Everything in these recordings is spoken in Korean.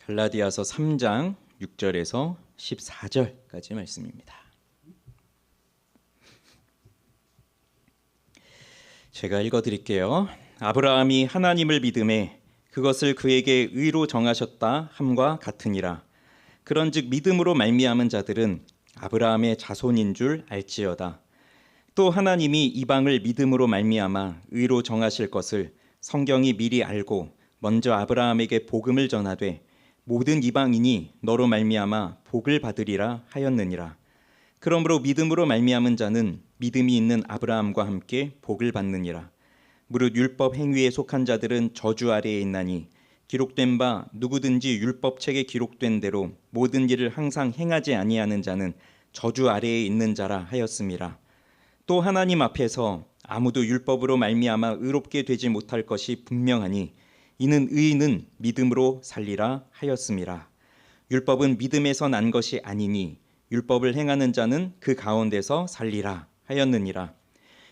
갈라디아서 3장 6절에서 14절까지 말씀입니다. 제가 읽어드릴게요. 아브라함이 하나님을 믿음에 그것을 그에게 의로 정하셨다 함과 같으니라. 그런즉 믿음으로 말미암은 자들은 아브라함의 자손인 줄 알지어다. 또 하나님이 이방을 믿음으로 말미암아 의로 정하실 것을 성경이 미리 알고 먼저 아브라함에게 복음을 전하되 모든 이방인이 너로 말미암아 복을 받으리라 하였느니라. 그러므로 믿음으로 말미암은 자는 믿음이 있는 아브라함과 함께 복을 받느니라. 무릇 율법 행위에 속한 자들은 저주 아래에 있나니 기록된 바 누구든지 율법책에 기록된 대로 모든 일을 항상 행하지 아니하는 자는 저주 아래에 있는 자라 하였음이라. 또 하나님 앞에서 아무도 율법으로 말미암아 의롭게 되지 못할 것이 분명하니 이는 의인은 믿음으로 살리라 하였음이라. 율법은 믿음에서 난 것이 아니니 율법을 행하는 자는 그 가운데서 살리라 하였느니라.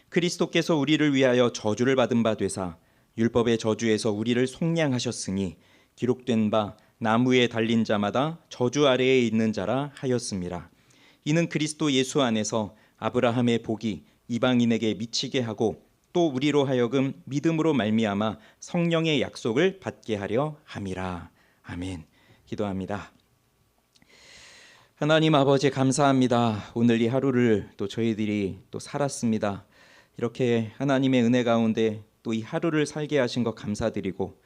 그리스도께서 우리를 위하여 저주를 받은 바 되사 율법의 저주에서 우리를 속량하셨으니 기록된 바 나무에 달린 자마다 저주 아래에 있는 자라 하였음이라. 이는 그리스도 예수 안에서 아브라함의 복이 이방인에게 미치게 하고 또 우리로 하여금 믿음으로 말미암아 성령의 약속을 받게 하려 함이라. 아멘. 기도합니다. 하나님 아버지 감사합니다. 오늘 이 하루를 또 저희들이 또 살았습니다. 이렇게 하나님의 은혜 가운데 또 이 하루를 살게 하신 것 감사드리고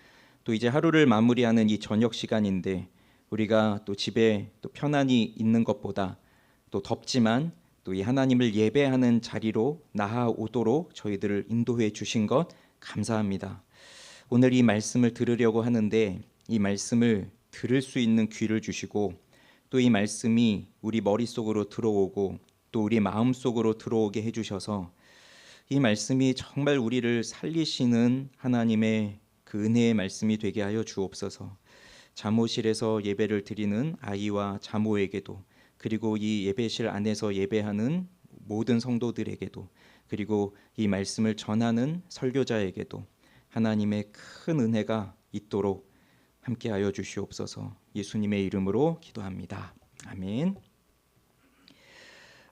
또 이제 하루를 마무리하는 이 저녁 시간인데 우리가 또 집에 또 편안히 있는 것보다 또 덥지만 또 이 하나님을 예배하는 자리로 나아오도록 저희들을 인도해 주신 것 감사합니다. 오늘 이 말씀을 들으려고 하는데 이 말씀을 들을 수 있는 귀를 주시고 또 이 말씀이 우리 머릿속으로 들어오고 또 우리 마음속으로 들어오게 해주셔서 이 말씀이 정말 우리를 살리시는 하나님의 그 은혜의 말씀이 되게 하여 주옵소서. 잠옷실에서 예배를 드리는 아이와 자모에게도 그리고 이 예배실 안에서 예배하는 모든 성도들에게도 그리고 이 말씀을 전하는 설교자에게도 하나님의 큰 은혜가 있도록 함께하여 주시옵소서. 예수님의 이름으로 기도합니다. 아멘.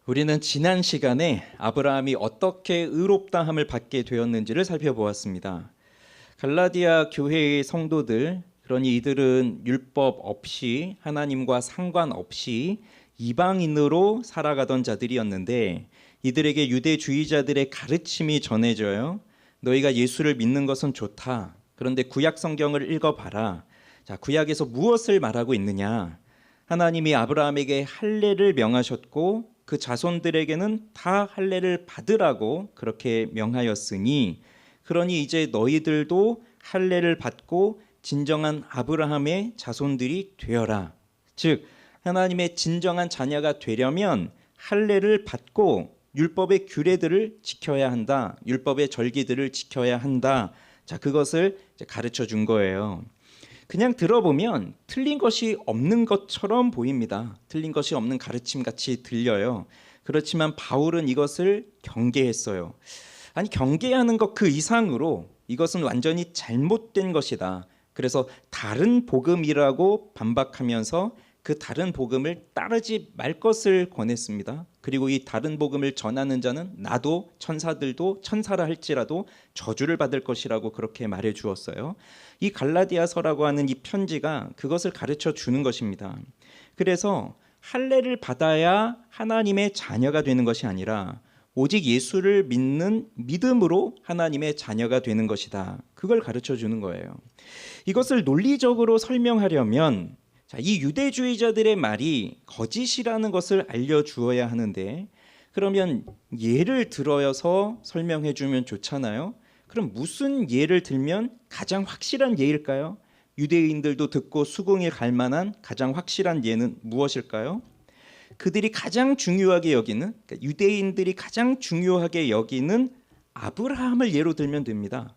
우리는 지난 시간에 아브라함이 어떻게 의롭다함을 받게 되었는지를 살펴보았습니다. 갈라디아 교회의 성도들, 그러니 이들은 율법 없이 하나님과 상관없이 이방인으로 살아가던 자들이었는데 이들에게 유대주의자들의 가르침이 전해져요. 너희가 예수를 믿는 것은 좋다. 그런데 구약 성경을 읽어봐라. 자, 구약에서 무엇을 말하고 있느냐? 하나님이 아브라함에게 할례를 명하셨고 그 자손들에게는 다 할례를 받으라고 그렇게 명하였으니 그러니 이제 너희들도 할례를 받고 진정한 아브라함의 자손들이 되어라. 즉 하나님의 진정한 자녀가 되려면 할례를 받고 율법의 규례들을 지켜야 한다. 율법의 절기들을 지켜야 한다. 자, 그것을 가르쳐 준 거예요. 그냥 들어보면 틀린 것이 없는 것처럼 보입니다. 틀린 것이 없는 가르침 같이 들려요. 그렇지만 바울은 이것을 경계했어요. 아니, 경계하는 것 그 이상으로 이것은 완전히 잘못된 것이다. 그래서 다른 복음이라고 반박하면서 그 다른 복음을 따르지 말 것을 권했습니다. 그리고 이 다른 복음을 전하는 자는 나도 천사들도 천사라 할지라도 저주를 받을 것이라고 그렇게 말해 주었어요. 이 갈라디아서라고 하는 이 편지가 그것을 가르쳐 주는 것입니다. 그래서 할례를 받아야 하나님의 자녀가 되는 것이 아니라 오직 예수를 믿는 믿음으로 하나님의 자녀가 되는 것이다. 그걸 가르쳐 주는 거예요. 이것을 논리적으로 설명하려면 이 유대주의자들의 말이 거짓이라는 것을 알려주어야 하는데 그러면 예를 들어서 설명해 주면 좋잖아요. 그럼 무슨 예를 들면 가장 확실한 예일까요? 유대인들도 듣고 수긍이 갈 만한 가장 확실한 예는 무엇일까요? 그들이 가장 중요하게 여기는 그러니까 유대인들이 가장 중요하게 여기는 아브라함을 예로 들면 됩니다.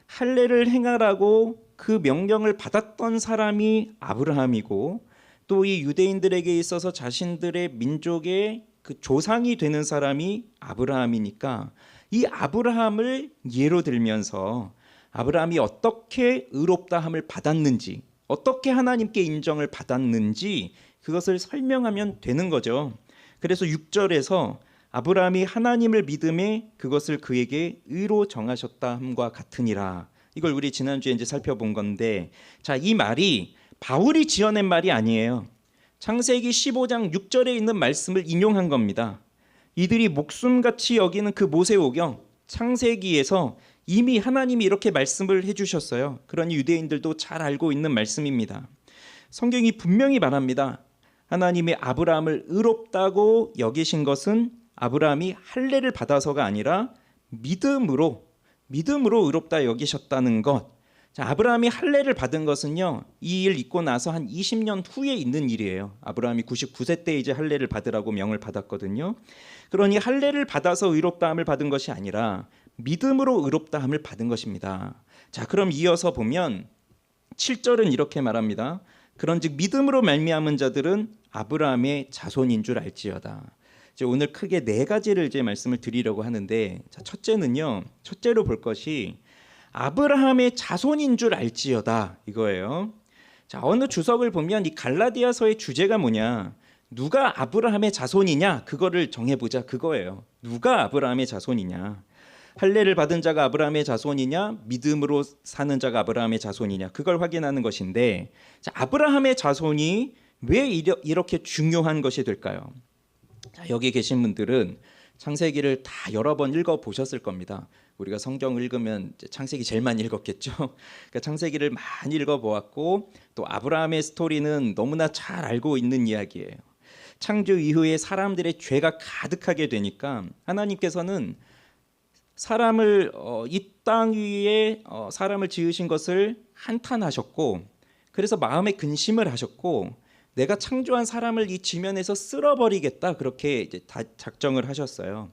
할례를 행하라고 그 명령을 받았던 사람이 아브라함이고 또 이 유대인들에게 있어서 자신들의 민족의 그 조상이 되는 사람이 아브라함이니까 이 아브라함을 예로 들면서 아브라함이 어떻게 의롭다함을 받았는지 어떻게 하나님께 인정을 받았는지 그것을 설명하면 되는 거죠. 그래서 6절에서 아브라함이 하나님을 믿음에 그것을 그에게 의로 정하셨다 함과 같으니라. 이걸 우리 지난주에 이제 살펴본 건데, 자, 이 말이 바울이 지어낸 말이 아니에요. 창세기 15장 6절에 있는 말씀을 인용한 겁니다. 이들이 목숨같이 여기는 그 모세오경 창세기에서 이미 하나님이 이렇게 말씀을 해주셨어요. 그러니 유대인들도 잘 알고 있는 말씀입니다. 성경이 분명히 말합니다. 하나님이 아브라함을 의롭다고 여기신 것은 아브라함이 할례를 받아서가 아니라 믿음으로 의롭다 여기셨다는 것. 자, 아브라함이 할례를 받은 것은요, 이 일 있고 나서 한 20년 후에 있는 일이에요. 아브라함이 99세 때 이제 할례를 받으라고 명을 받았거든요. 그러니 할례를 받아서 의롭다함을 받은 것이 아니라 믿음으로 의롭다함을 받은 것입니다. 자, 그럼 이어서 보면 7절은 이렇게 말합니다. 그런즉 믿음으로 말미암은 자들은 아브라함의 자손인 줄 알지어다. 이제 오늘 크게 네 가지를 이제 말씀을 드리려고 하는데, 자, 첫째로 볼 것이 아브라함의 자손인 줄 알지어다 이거예요. 자, 어느 주석을 보면 이 갈라디아서의 주제가 뭐냐? 누가 아브라함의 자손이냐? 그거를 정해보자 그거예요. 누가 아브라함의 자손이냐? 할례를 받은 자가 아브라함의 자손이냐? 믿음으로 사는 자가 아브라함의 자손이냐? 그걸 확인하는 것인데, 자, 아브라함의 자손이 왜 이렇게 중요한 것이 될까요? 자, 여기 계신 분들은 창세기를 다 여러 번 읽어보셨을 겁니다. 우리가 성경을 읽으면 창세기 제일 많이 읽었겠죠. 그러니까 창세기를 많이 읽어보았고 또 아브라함의 스토리는 너무나 잘 알고 있는 이야기예요. 창조 이후에 사람들의 죄가 가득하게 되니까 하나님께서는 사람을 이 땅 위에 사람을 지으신 것을 한탄하셨고, 그래서 마음에 근심을 하셨고, 내가 창조한 사람을 이 지면에서 쓸어버리겠다 그렇게 이제 다 작정을 하셨어요.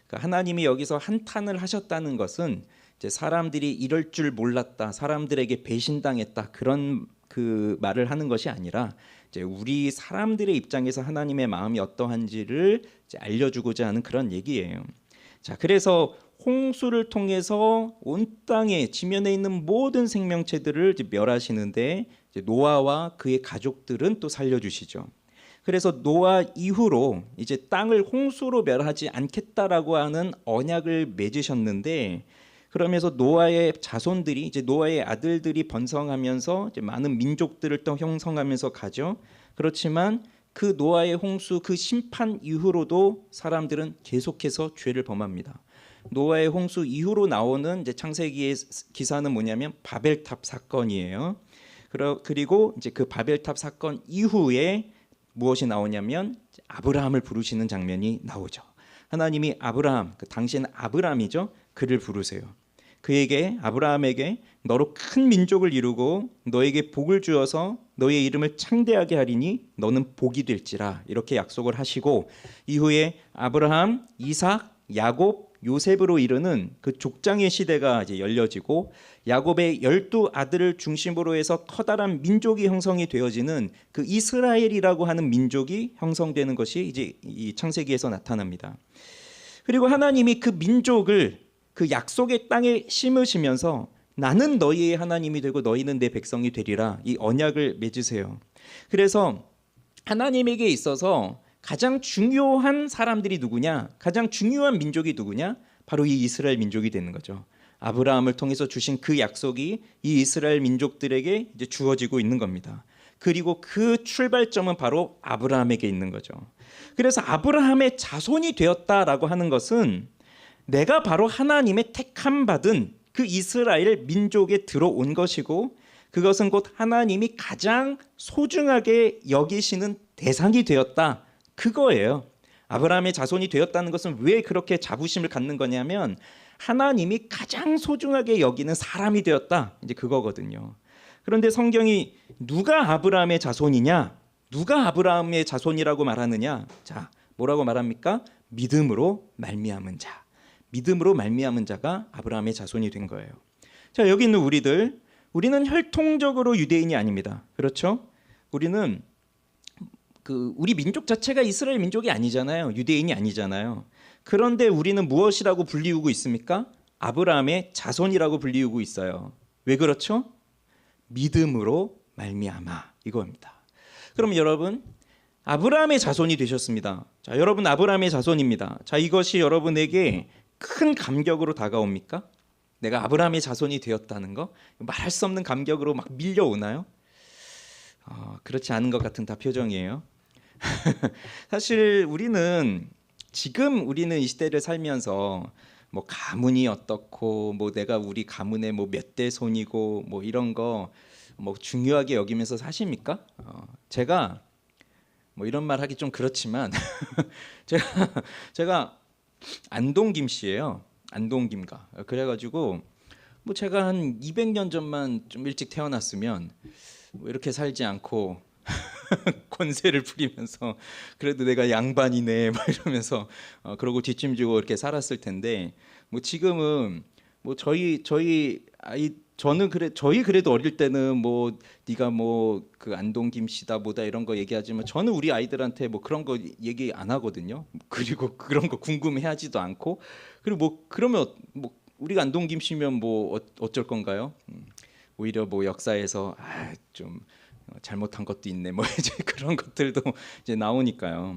그러니까 하나님이 여기서 한탄을 하셨다는 것은 이제 사람들이 이럴 줄 몰랐다, 사람들에게 배신당했다 그런 그 말을 하는 것이 아니라 이제 우리 사람들의 입장에서 하나님의 마음이 어떠한지를 이제 알려주고자 하는 그런 얘기예요. 자, 그래서 홍수를 통해서 온 땅에 지면에 있는 모든 생명체들을 이제 멸하시는데 이제 노아와 그의 가족들은 또 살려주시죠. 그래서 노아 이후로 이제 땅을 홍수로 멸하지 않겠다라고 하는 언약을 맺으셨는데, 그러면서 노아의 자손들이 이제 노아의 아들들이 번성하면서 이제 많은 민족들을 또 형성하면서 가죠. 그렇지만 그 노아의 홍수 그 심판 이후로도 사람들은 계속해서 죄를 범합니다. 노아의 홍수 이후로 나오는 이제 창세기의 기사는 뭐냐면 바벨탑 사건이에요. 그리고 이제 그 바벨탑 사건 이후에 무엇이 나오냐면 아브라함을 부르시는 장면이 나오죠. 하나님이 아브라함, 그 당시에는 아브라함이죠. 그를 부르세요. 그에게 아브라함에게 너로 큰 민족을 이루고 너에게 복을 주어서 너의 이름을 창대하게 하리니 너는 복이 될지라 이렇게 약속을 하시고, 이후에 아브라함, 이삭, 야곱, 요셉으로 이르는 그 족장의 시대가 이제 열려지고 야곱의 12아들을 중심으로 해서 커다란 민족이 형성이 되어지는 그 이스라엘이라고 하는 민족이 형성되는 것이 이제 이 창세기에서 나타납니다. 그리고 하나님이 그 민족을 그 약속의 땅에 심으시면서 나는 너희의 하나님이 되고 너희는 내 백성이 되리라 이 언약을 맺으세요. 그래서 하나님에게 있어서 가장 중요한 사람들이 누구냐? 가장 중요한 민족이 누구냐? 바로 이 이스라엘 민족이 되는 거죠. 아브라함을 통해서 주신 그 약속이 이 이스라엘 민족들에게 이제 주어지고 있는 겁니다. 그리고 그 출발점은 바로 아브라함에게 있는 거죠. 그래서 아브라함의 자손이 되었다라고 하는 것은 내가 바로 하나님의 택함 받은 그 이스라엘 민족에 들어온 것이고, 그것은 곧 하나님이 가장 소중하게 여기시는 대상이 되었다. 그거예요. 아브라함의 자손이 되었다는 것은 왜 그렇게 자부심을 갖는 거냐면 하나님이 가장 소중하게 여기는 사람이 되었다. 이제 그거거든요. 그런데 성경이 누가 아브라함의 자손이냐? 누가 아브라함의 자손이라고 말하느냐? 자, 뭐라고 말합니까? 믿음으로 말미암은 자. 믿음으로 말미암은 자가 아브라함의 자손이 된 거예요. 자, 여기 있는 우리는 혈통적으로 유대인이 아닙니다. 그렇죠? 우리는 우리 민족 자체가 이스라엘 민족이 아니잖아요. 유대인이 아니잖아요. 그런데 우리는 무엇이라고 불리우고 있습니까? 아브라함의 자손이라고 불리우고 있어요. 왜 그렇죠? 믿음으로 말미암아 이거입니다. 그럼 여러분 아브라함의 자손이 되셨습니다. 자, 여러분 아브라함의 자손입니다. 자, 이것이 여러분에게 큰 감격으로 다가옵니까? 내가 아브라함의 자손이 되었다는 거 말할 수 없는 감격으로 막 밀려오나요? 그렇지 않은 것 같은 다 표정이에요. 사실 지금 우리는 이 시대를 살면서 뭐 가문이 어떻고 뭐 내가 우리 가문의 뭐 몇 대 손이고 뭐 이런 거 뭐 중요하게 여기면서 사십니까? 제가 뭐 이런 말 하기 좀 그렇지만 제가 안동 김씨예요. 안동 김가. 그래가지고 뭐 제가 한 200년 전만 좀 일찍 태어났으면 뭐 이렇게 살지 않고 권세를 부리면서 그래도 내가 양반이네 막 이러면서 그러고 뒷짐지고 이렇게 살았을 텐데 뭐 지금은 뭐 저희 그래도 어릴 때는 뭐 네가 뭐 그 안동 김씨다 뭐다 이런 거 얘기하지만 저는 우리 아이들한테 뭐 그런 거 얘기 안 하거든요. 그리고 그런 거 궁금해하지도 않고 그리고 뭐 그러면 뭐 우리가 안동 김씨면 뭐 어쩔 건가요? 오히려 뭐 역사에서 좀 잘못한 것도 있네 뭐 이제 그런 것들도 이제 나오니까요.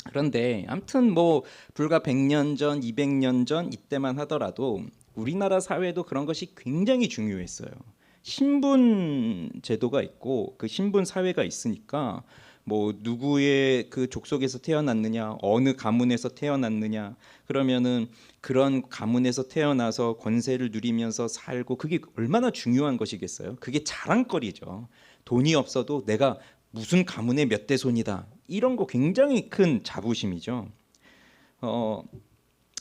그런데 아무튼 뭐 불과 100년 전, 200년 전 이때만 하더라도 우리나라 사회도 그런 것이 굉장히 중요했어요. 신분 제도가 있고 그 신분 사회가 있으니까 뭐 누구의 그 족속에서 태어났느냐, 어느 가문에서 태어났느냐, 그러면은 그런 가문에서 태어나서 권세를 누리면서 살고 그게 얼마나 중요한 것이겠어요. 그게 자랑거리죠. 돈이 없어도 내가 무슨 가문의 몇 대 손이다. 이런 거 굉장히 큰 자부심이죠.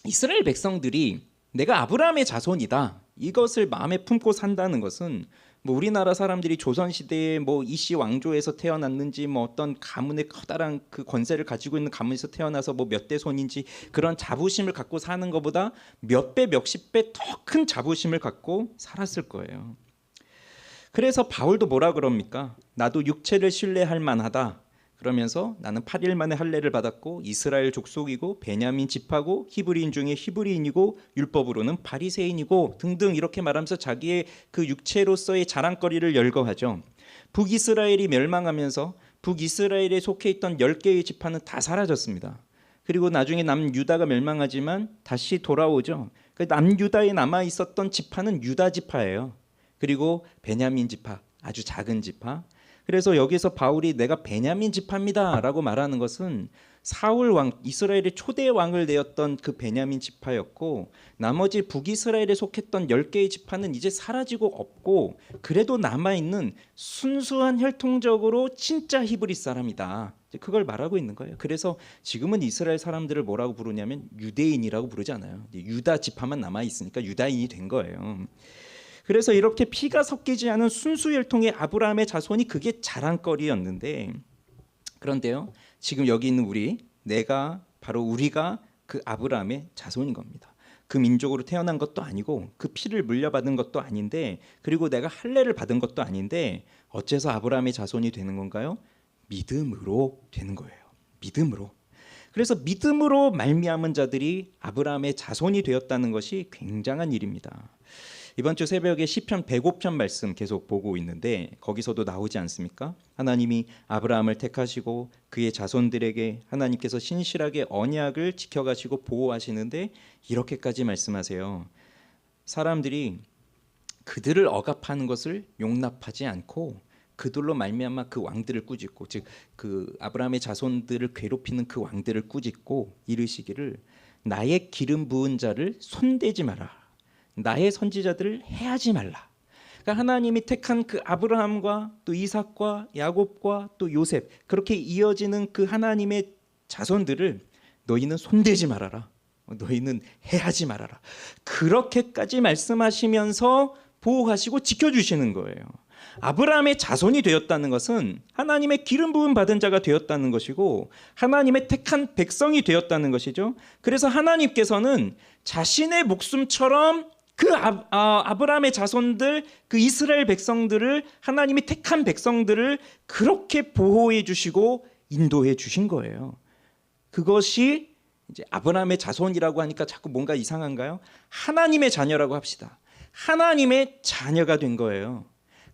이스라엘 백성들이 내가 아브라함의 자손이다. 이것을 마음에 품고 산다는 것은 뭐 우리나라 사람들이 조선 시대에 뭐 이씨 왕조에서 태어났는지 뭐 어떤 가문의 커다란 그 권세를 가지고 있는 가문에서 태어나서 뭐 몇 대 손인지 그런 자부심을 갖고 사는 것보다 몇 배, 몇십 배 더 큰 자부심을 갖고 살았을 거예요. 그래서 바울도 뭐라 그럽니까? 나도 육체를 신뢰할 만하다. 그러면서 나는 8일 만에 할례를 받았고 이스라엘 족속이고 베냐민 지파고 히브리인 중에 히브리인이고 율법으로는 바리새인이고 등등 이렇게 말하면서 자기의 그 육체로서의 자랑거리를 열거하죠. 북이스라엘이 멸망하면서 북이스라엘에 속해 있던 10개의 지파는 다 사라졌습니다. 그리고 나중에 남유다가 멸망하지만 다시 돌아오죠. 남유다에 남아 있었던 지파는 유다 지파예요. 그리고 베냐민 지파, 아주 작은 지파. 그래서 여기서 바울이 내가 베냐민 지파입니다라고 말하는 것은 사울 왕, 이스라엘의 초대 왕을 내었던 그 베냐민 지파였고 나머지 북이스라엘에 속했던 10개의 지파는 이제 사라지고 없고 그래도 남아있는 순수한 혈통적으로 진짜 히브리 사람이다. 그걸 말하고 있는 거예요. 그래서 지금은 이스라엘 사람들을 뭐라고 부르냐면 유대인이라고 부르지 않아요. 유다 지파만 남아있으니까 유다인이 된 거예요. 그래서 이렇게 피가 섞이지 않은 순수 혈통의 아브라함의 자손이 그게 자랑거리였는데 그런데요. 지금 여기 있는 우리가 그 아브라함의 자손인 겁니다. 그 민족으로 태어난 것도 아니고 그 피를 물려받은 것도 아닌데 그리고 내가 할례를 받은 것도 아닌데 어째서 아브라함의 자손이 되는 건가요? 믿음으로 되는 거예요. 믿음으로. 그래서 믿음으로 말미암은 자들이 아브라함의 자손이 되었다는 것이 굉장한 일입니다. 이번 주 새벽에 시편 105편 말씀 계속 보고 있는데 거기서도 나오지 않습니까? 하나님이 아브라함을 택하시고 그의 자손들에게 하나님께서 신실하게 언약을 지켜가시고 보호하시는데 이렇게까지 말씀하세요. 사람들이 그들을 억압하는 것을 용납하지 않고 그들로 말미암아 그 왕들을 꾸짖고 즉 그 아브라함의 자손들을 괴롭히는 그 왕들을 꾸짖고 이르시기를 나의 기름 부은 자를 손대지 마라. 나의 선지자들을 해하지 말라. 그러니까 하나님이 택한 그 아브라함과 또 이삭과 야곱과 또 요셉 그렇게 이어지는 그 하나님의 자손들을 너희는 손대지 말아라. 너희는 해하지 말아라. 그렇게까지 말씀하시면서 보호하시고 지켜주시는 거예요. 아브라함의 자손이 되었다는 것은 하나님의 기름 부음 받은 자가 되었다는 것이고 하나님의 택한 백성이 되었다는 것이죠. 그래서 하나님께서는 자신의 목숨처럼 그 아브라함의 자손들, 그 이스라엘 백성들을 하나님이 택한 백성들을 그렇게 보호해 주시고 인도해 주신 거예요. 그것이 이제 아브라함의 자손이라고 하니까 자꾸 뭔가 이상한가요? 하나님의 자녀라고 합시다. 하나님의 자녀가 된 거예요.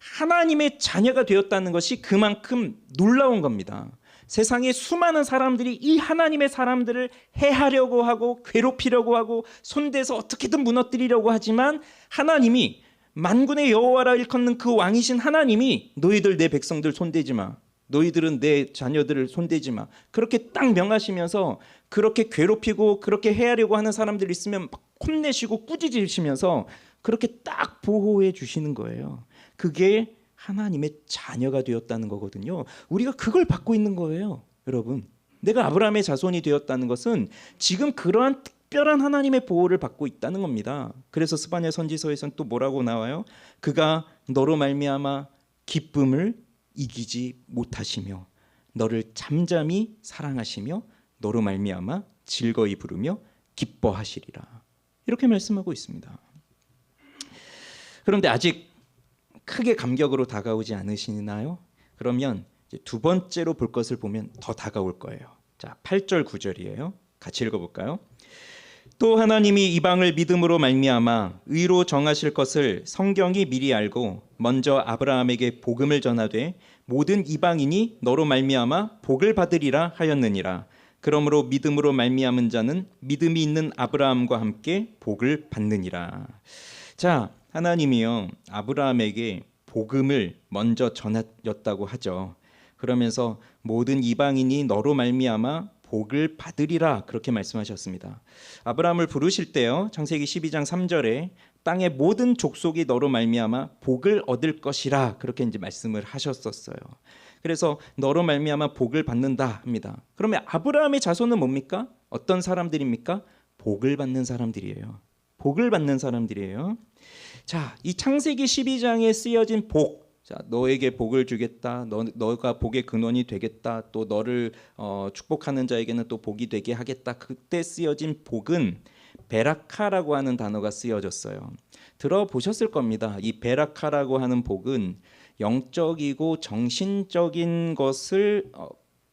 하나님의 자녀가 되었다는 것이 그만큼 놀라운 겁니다. 세상에 수많은 사람들이 이 하나님의 사람들을 해하려고 하고 괴롭히려고 하고 손대서 어떻게든 무너뜨리려고 하지만 하나님이 만군의 여호와라 일컫는 그 왕이신 하나님이 너희들 내 백성들 손대지 마. 너희들은 내 자녀들을 손대지 마. 그렇게 딱 명하시면서 그렇게 괴롭히고 그렇게 해하려고 하는 사람들 있으면 막 혼내시고 꾸짖으시면서 그렇게 딱 보호해 주시는 거예요. 그게 하나님의 자녀가 되었다는 거거든요. 우리가 그걸 받고 있는 거예요, 여러분. 내가 아브라함의 자손이 되었다는 것은 지금 그러한 특별한 하나님의 보호를 받고 있다는 겁니다. 그래서 스바냐 선지서에서는 또 뭐라고 나와요? 그가 너로 말미암아 기쁨을 이기지 못하시며 너를 잠잠히 사랑하시며 너로 말미암아 즐거이 부르며 기뻐하시리라. 이렇게 말씀하고 있습니다. 그런데 아직 크게 감격으로 다가오지 않으시나요? 그러면 이제 두 번째로 볼 것을 보면 더 다가올 거예요. 자, 8절 9절이에요. 같이 읽어볼까요? 또 하나님이 이방을 믿음으로 말미암아 의로 정하실 것을 성경이 미리 알고 먼저 아브라함에게 복음을 전하되 모든 이방인이 너로 말미암아 복을 받으리라 하였느니라. 그러므로 믿음으로 말미암은 자는 믿음이 있는 아브라함과 함께 복을 받느니라. 자, 하나님이요 아브라함에게 복음을 먼저 전하였다고 하죠. 그러면서 모든 이방인이 너로 말미암아 복을 받으리라 그렇게 말씀하셨습니다. 아브라함을 부르실 때요 창세기 12장 3절에 땅의 모든 족속이 너로 말미암아 복을 얻을 것이라 그렇게 이제 말씀을 하셨었어요. 그래서 너로 말미암아 복을 받는다 합니다. 그러면 아브라함의 자손은 뭡니까? 어떤 사람들입니까? 복을 받는 사람들이에요. 복을 받는 사람들이에요. 자, 이 창세기 12장에 쓰여진 복, 자, 너에게 복을 주겠다. 너가 복의 근원이 되겠다. 또 너를 축복하는 자에게는 또 복이 되게 하겠다. 그때 쓰여진 복은 베라카라고 하는 단어가 쓰여졌어요. 들어보셨을 겁니다. 이 베라카라고 하는 복은 영적이고 정신적인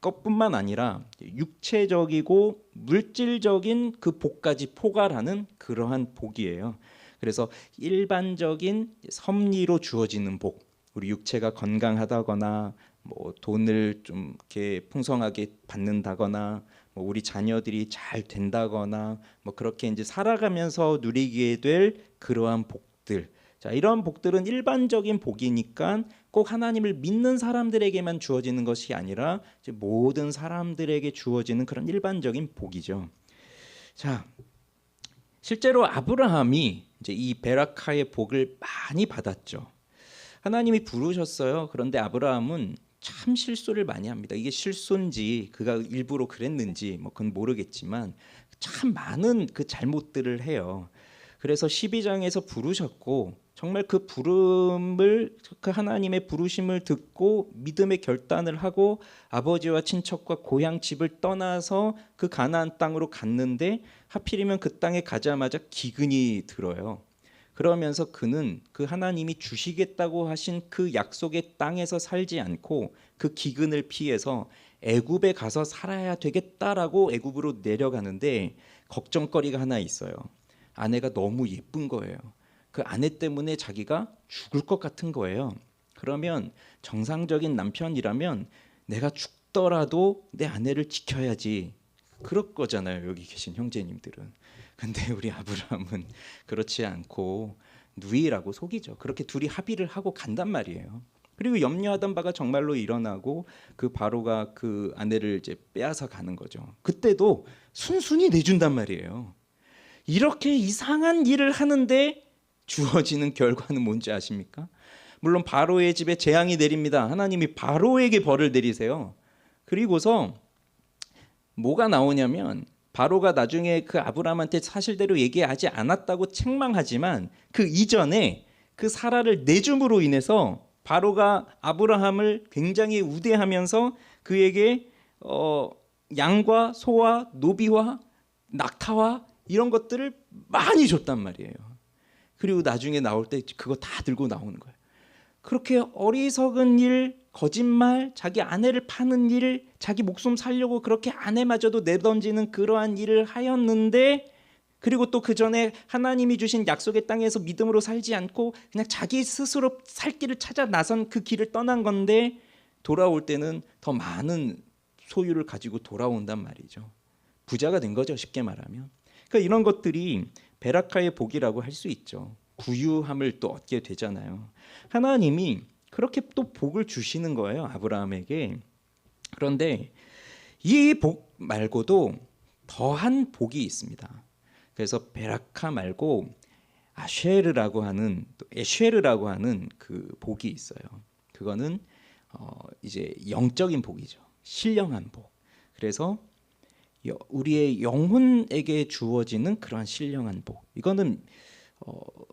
것뿐만 아니라 육체적이고 물질적인 그 복까지 포괄하는 그러한 복이에요. 그래서 일반적인 섭리로 주어지는 복, 우리 육체가 건강하다거나 뭐 돈을 좀 이렇게 풍성하게 받는다거나 뭐 우리 자녀들이 잘 된다거나 뭐 그렇게 이제 살아가면서 누리게 될 그러한 복들. 자, 이런 복들은 일반적인 복이니까 꼭 하나님을 믿는 사람들에게만 주어지는 것이 아니라 이제 모든 사람들에게 주어지는 그런 일반적인 복이죠. 자, 실제로 아브라함이 이제 이 베라카의 복을 많이 받았죠. 하나님이 부르셨어요. 그런데 아브라함은 참 실수를 많이 합니다. 이게 실수인지 그가 일부러 그랬는지 뭐 그건 모르겠지만 참 많은 그 잘못들을 해요. 그래서 12장에서 부르셨고 정말 그 부름을 그 하나님의 부르심을 듣고 믿음의 결단을 하고 아버지와 친척과 고향 집을 떠나서 그 가나안 땅으로 갔는데 하필이면 그 땅에 가자마자 기근이 들어요. 그러면서 그는 그 하나님이 주시겠다고 하신 그 약속의 땅에서 살지 않고 그 기근을 피해서 애굽에 가서 살아야 되겠다라고 애굽으로 내려가는데 걱정거리가 하나 있어요. 아내가 너무 예쁜 거예요. 그 아내 때문에 자기가 죽을 것 같은 거예요. 그러면 정상적인 남편이라면 내가 죽더라도 내 아내를 지켜야지. 그럴 거잖아요. 여기 계신 형제님들은. 근데 우리 아브라함은 그렇지 않고 누이라고 속이죠. 그렇게 둘이 합의를 하고 간단 말이에요. 그리고 염려하던 바가 정말로 일어나고 그 바로가 그 아내를 이제 빼앗아 가는 거죠. 그때도 순순히 내준단 말이에요. 이렇게 이상한 일을 하는데 주어지는 결과는 뭔지 아십니까? 물론 바로의 집에 재앙이 내립니다. 하나님이 바로에게 벌을 내리세요. 그리고서 뭐가 나오냐면 바로가 나중에 그 아브라함한테 사실대로 얘기하지 않았다고 책망하지만 그 이전에 그 사라를 내줌으로 인해서 바로가 아브라함을 굉장히 우대하면서 그에게 양과 소와 노비와 낙타와 이런 것들을 많이 줬단 말이에요. 그리고 나중에 나올 때 그거 다 들고 나오는 거예요. 그렇게 어리석은 일, 거짓말, 자기 아내를 파는 일, 자기 목숨 살려고 그렇게 아내마저도 내던지는 그러한 일을 하였는데 그리고 또 그 전에 하나님이 주신 약속의 땅에서 믿음으로 살지 않고 그냥 자기 스스로 살 길을 찾아 나선 그 길을 떠난 건데 돌아올 때는 더 많은 소유를 가지고 돌아온단 말이죠. 부자가 된 거죠, 쉽게 말하면. 그러니까 이런 것들이 베라카의 복이라고 할 수 있죠. 부유함을 또 얻게 되잖아요. 하나님이 그렇게 또 복을 주시는 거예요, 아브라함에게. 그런데 이 복 말고도 더한 복이 있습니다. 그래서 베라카 말고 아쉐르라고 하는 또 에쉐르라고 하는 그 복이 있어요. 그거는 이제 영적인 복이죠. 신령한 복. 그래서 우리의 영혼에게 주어지는 그러한 신령한 복. 이거는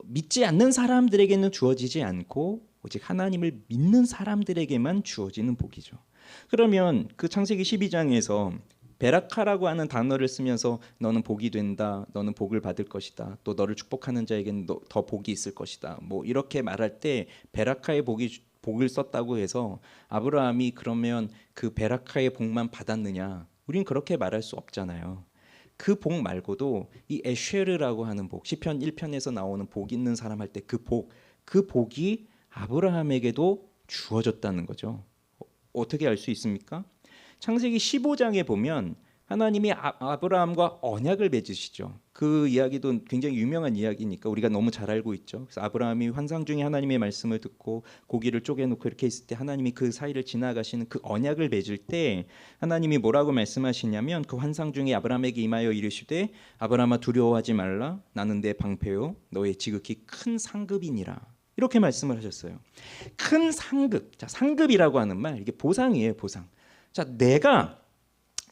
믿지 않는 사람들에게는 주어지지 않고 오직 하나님을 믿는 사람들에게만 주어지는 복이죠. 그러면 그 창세기 12장에서 베라카라고 하는 단어를 쓰면서 너는 복이 된다, 너는 복을 받을 것이다, 또 너를 축복하는 자에게는 더 복이 있을 것이다, 뭐 이렇게 말할 때 베라카의 복을 썼다고 해서 아브라함이 그러면 그 베라카의 복만 받았느냐? 우린 그렇게 말할 수 없잖아요. 그 복 말고도 이 에쉐르라고 하는 복, 시편 1편에서 나오는 복 있는 사람 할 때 그 복이 아브라함에게도 주어졌다는 거죠. 어떻게 알 수 있습니까? 창세기 15장에 보면 하나님이 아브라함과 언약을 맺으시죠. 그 이야기도 굉장히 유명한 이야기니까 우리가 너무 잘 알고 있죠. 그래서 아브라함이 환상 중에 하나님의 말씀을 듣고 고기를 쪼개놓고 이렇게 있을 때 하나님이 그 사이를 지나가시는 그 언약을 맺을 때 하나님이 뭐라고 말씀하시냐면 그 환상 중에 아브라함에게 임하여 이르시되 아브라함아 두려워하지 말라 나는 내 방패요 너의 지극히 큰 상급이니라 이렇게 말씀을 하셨어요. 큰 상급. 자, 상급이라고 하는 말 이게 보상이에요, 보상. 자, 내가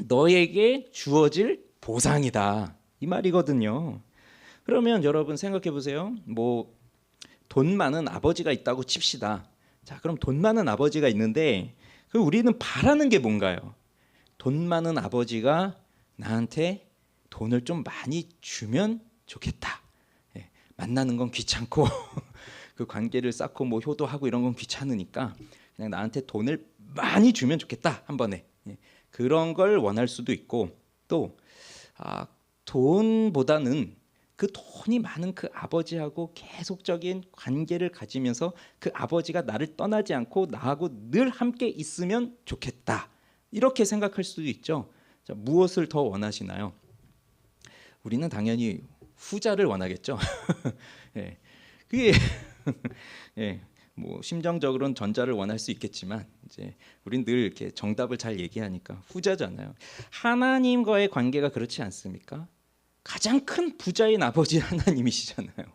너에게 주어질 보상이다 이 말이거든요. 그러면 여러분 생각해 보세요. 뭐 돈 많은 아버지가 있다고 칩시다. 자, 그럼 돈 많은 아버지가 있는데 그럼 우리는 바라는 게 뭔가요? 돈 많은 아버지가 나한테 돈을 좀 많이 주면 좋겠다. 예, 만나는 건 귀찮고 그 관계를 쌓고 뭐 효도하고 이런 건 귀찮으니까 그냥 나한테 돈을 많이 주면 좋겠다 한 번에. 예, 그런 걸 원할 수도 있고 또 돈보다는 그 돈이 많은 그 아버지하고 계속적인 관계를 가지면서 그 아버지가 나를 떠나지 않고 나하고 늘 함께 있으면 좋겠다 이렇게 생각할 수도 있죠. 자, 무엇을 더 원하시나요? 우리는 당연히 후자를 원하겠죠. 예, 그게 예, 뭐 심정적으로는 전자를 원할 수 있겠지만 이제 우린 늘 이렇게 정답을 잘 얘기하니까 후자잖아요. 하나님과의 관계가 그렇지 않습니까? 가장 큰 부자인 아버지 하나님이시잖아요.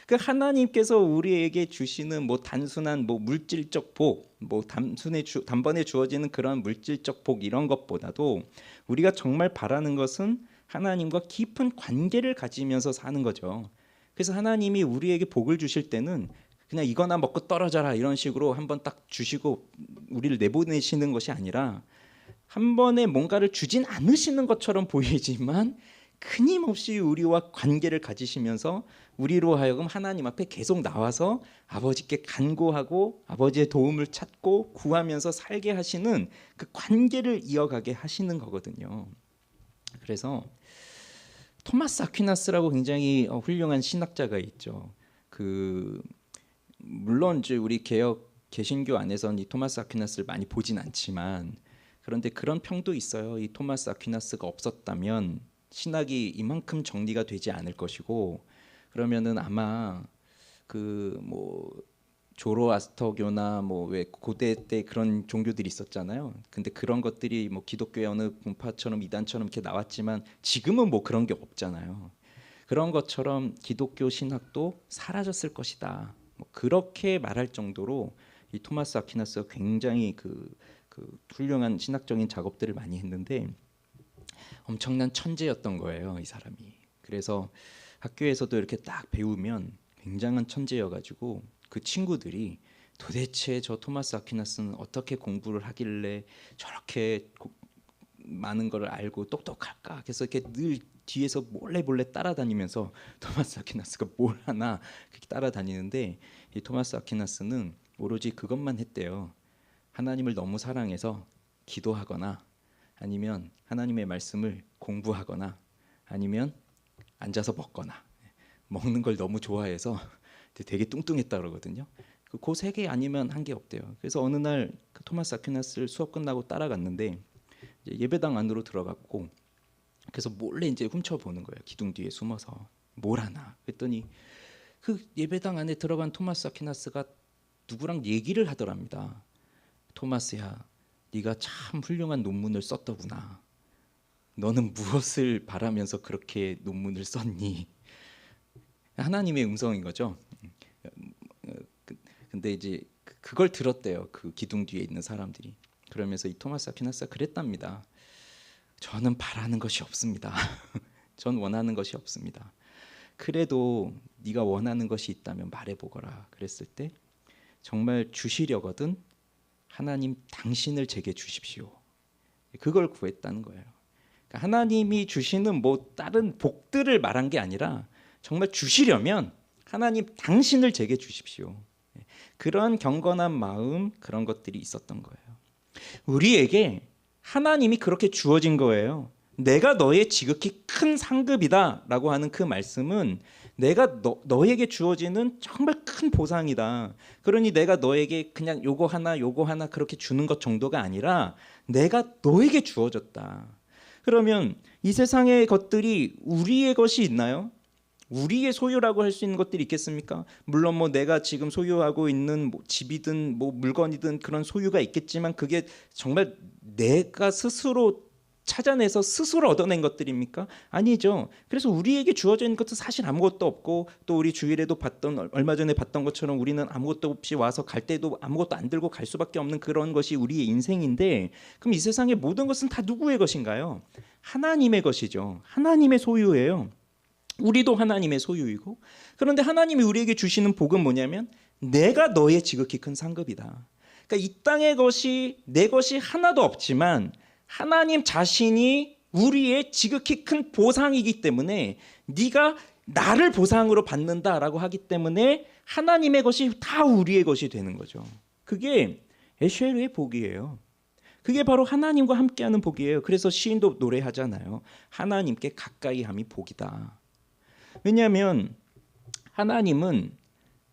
그 하나님께서 우리에게 주시는 뭐 단순한 뭐 물질적 복, 뭐 단번에 주어지는 그런 물질적 복 이런 것보다도 우리가 정말 바라는 것은 하나님과 깊은 관계를 가지면서 사는 거죠. 그래서 하나님이 우리에게 복을 주실 때는 그냥 이거나 먹고 떨어져라 이런 식으로 한번 딱 주시고 우리를 내보내시는 것이 아니라 한 번에 뭔가를 주진 않으시는 것처럼 보이지만 끊임없이 우리와 관계를 가지시면서 우리로 하여금 하나님 앞에 계속 나와서 아버지께 간구하고 아버지의 도움을 찾고 구하면서 살게 하시는 그 관계를 이어가게 하시는 거거든요. 그래서 토마스 아퀴나스라고 굉장히 훌륭한 신학자가 있죠. 물론 이제 우리 개신교 안에서는 이 토마스 아퀴나스를 많이 보진 않지만 그런데 그런 평도 있어요. 이 토마스 아퀴나스가 없었다면 신학이 이만큼 정리가 되지 않을 것이고 그러면은 아마 그 뭐 조로아스터교나 뭐 왜 고대 때 그런 종교들이 있었잖아요. 근데 그런 것들이 뭐 기독교의 어느 분파처럼 이단처럼 이렇게 나왔지만 지금은 뭐 그런 게 없잖아요. 그런 것처럼 기독교 신학도 사라졌을 것이다. 뭐 그렇게 말할 정도로 이 토마스 아퀴나스가 굉장히 그 훌륭한 신학적인 작업들을 많이 했는데 엄청난 천재였던 거예요, 이 사람이. 그래서 학교에서도 이렇게 딱 배우면 굉장한 천재여가지고 그 친구들이 도대체 저 토마스 아퀴나스는 어떻게 공부를 하길래 저렇게 많은 걸 알고 똑똑할까? 그래서 이렇게 늘 뒤에서 몰래 따라다니면서 토마스 아퀴나스가 뭘 하나 그렇게 따라다니는데 이 토마스 아퀴나스는 오로지 그것만 했대요. 하나님을 너무 사랑해서 기도하거나 아니면 하나님의 말씀을 공부하거나 아니면 앉아서 먹거나 먹는 걸 너무 좋아해서 되게 뚱뚱했다 그러거든요. 그 3개 아니면 한 게 없대요. 그래서 어느 날 그 토마스 아퀴나스를 수업 끝나고 따라갔는데 이제 예배당 안으로 들어갔고 그래서 몰래 이제 훔쳐보는 거예요. 기둥 뒤에 숨어서 뭘 하나. 그랬더니 그 예배당 안에 들어간 토마스 아퀴나스가 누구랑 얘기를 하더랍니다. 토마스야, 네가 참 훌륭한 논문을 썼더구나. 너는 무엇을 바라면서 그렇게 논문을 썼니? 하나님의 음성인 거죠. 근데 이제 그걸 들었대요. 그 기둥 뒤에 있는 사람들이. 그러면서 이 토마스 아퀴나스가 그랬답니다. 저는 바라는 것이 없습니다. 전 원하는 것이 없습니다. 그래도 네가 원하는 것이 있다면 말해보거라. 그랬을 때 정말 주시려거든 하나님 당신을 제게 주십시오. 그걸 구했다는 거예요. 그러니까 하나님이 주시는 뭐 다른 복들을 말한 게 아니라 정말 주시려면 하나님 당신을 제게 주십시오. 그런 경건한 마음, 그런 것들이 있었던 거예요. 우리에게 하나님이 그렇게 주어진 거예요. 내가 너의 지극히 큰 상급이다 라고 하는 그 말씀은 내가 너에게 주어지는 정말 큰 보상이다. 그러니 내가 너에게 그냥 요거 하나 그렇게 주는 것 정도가 아니라 내가 너에게 주어졌다. 그러면 이 세상의 것들이 우리의 것이 있나요? 우리의 소유라고 할 수 있는 것들이 있겠습니까? 물론 뭐 내가 지금 소유하고 있는 뭐 집이든 뭐 물건이든 그런 소유가 있겠지만 그게 정말 내가 스스로 찾아내서 스스로 얻어낸 것들입니까? 아니죠. 그래서 우리에게 주어져 있는 것도 사실 아무것도 없고 또 우리 주일에도 봤던 얼마 전에 봤던 것처럼 우리는 아무것도 없이 와서 갈 때도 아무것도 안 들고 갈 수밖에 없는 그런 것이 우리의 인생인데 그럼 이 세상의 모든 것은 다 누구의 것인가요? 하나님의 것이죠. 하나님의 소유예요. 우리도 하나님의 소유이고 그런데 하나님이 우리에게 주시는 복은 뭐냐면 내가 너의 지극히 큰 상급이다. 그러니까 이 땅의 것이 내 것이 하나도 없지만 하나님 자신이 우리의 지극히 큰 보상이기 때문에 네가 나를 보상으로 받는다라고 하기 때문에 하나님의 것이 다 우리의 것이 되는 거죠. 그게 에쉐르의 복이에요. 그게 바로 하나님과 함께하는 복이에요. 그래서 시인도 노래하잖아요. 하나님께 가까이함이 복이다. 왜냐하면 하나님은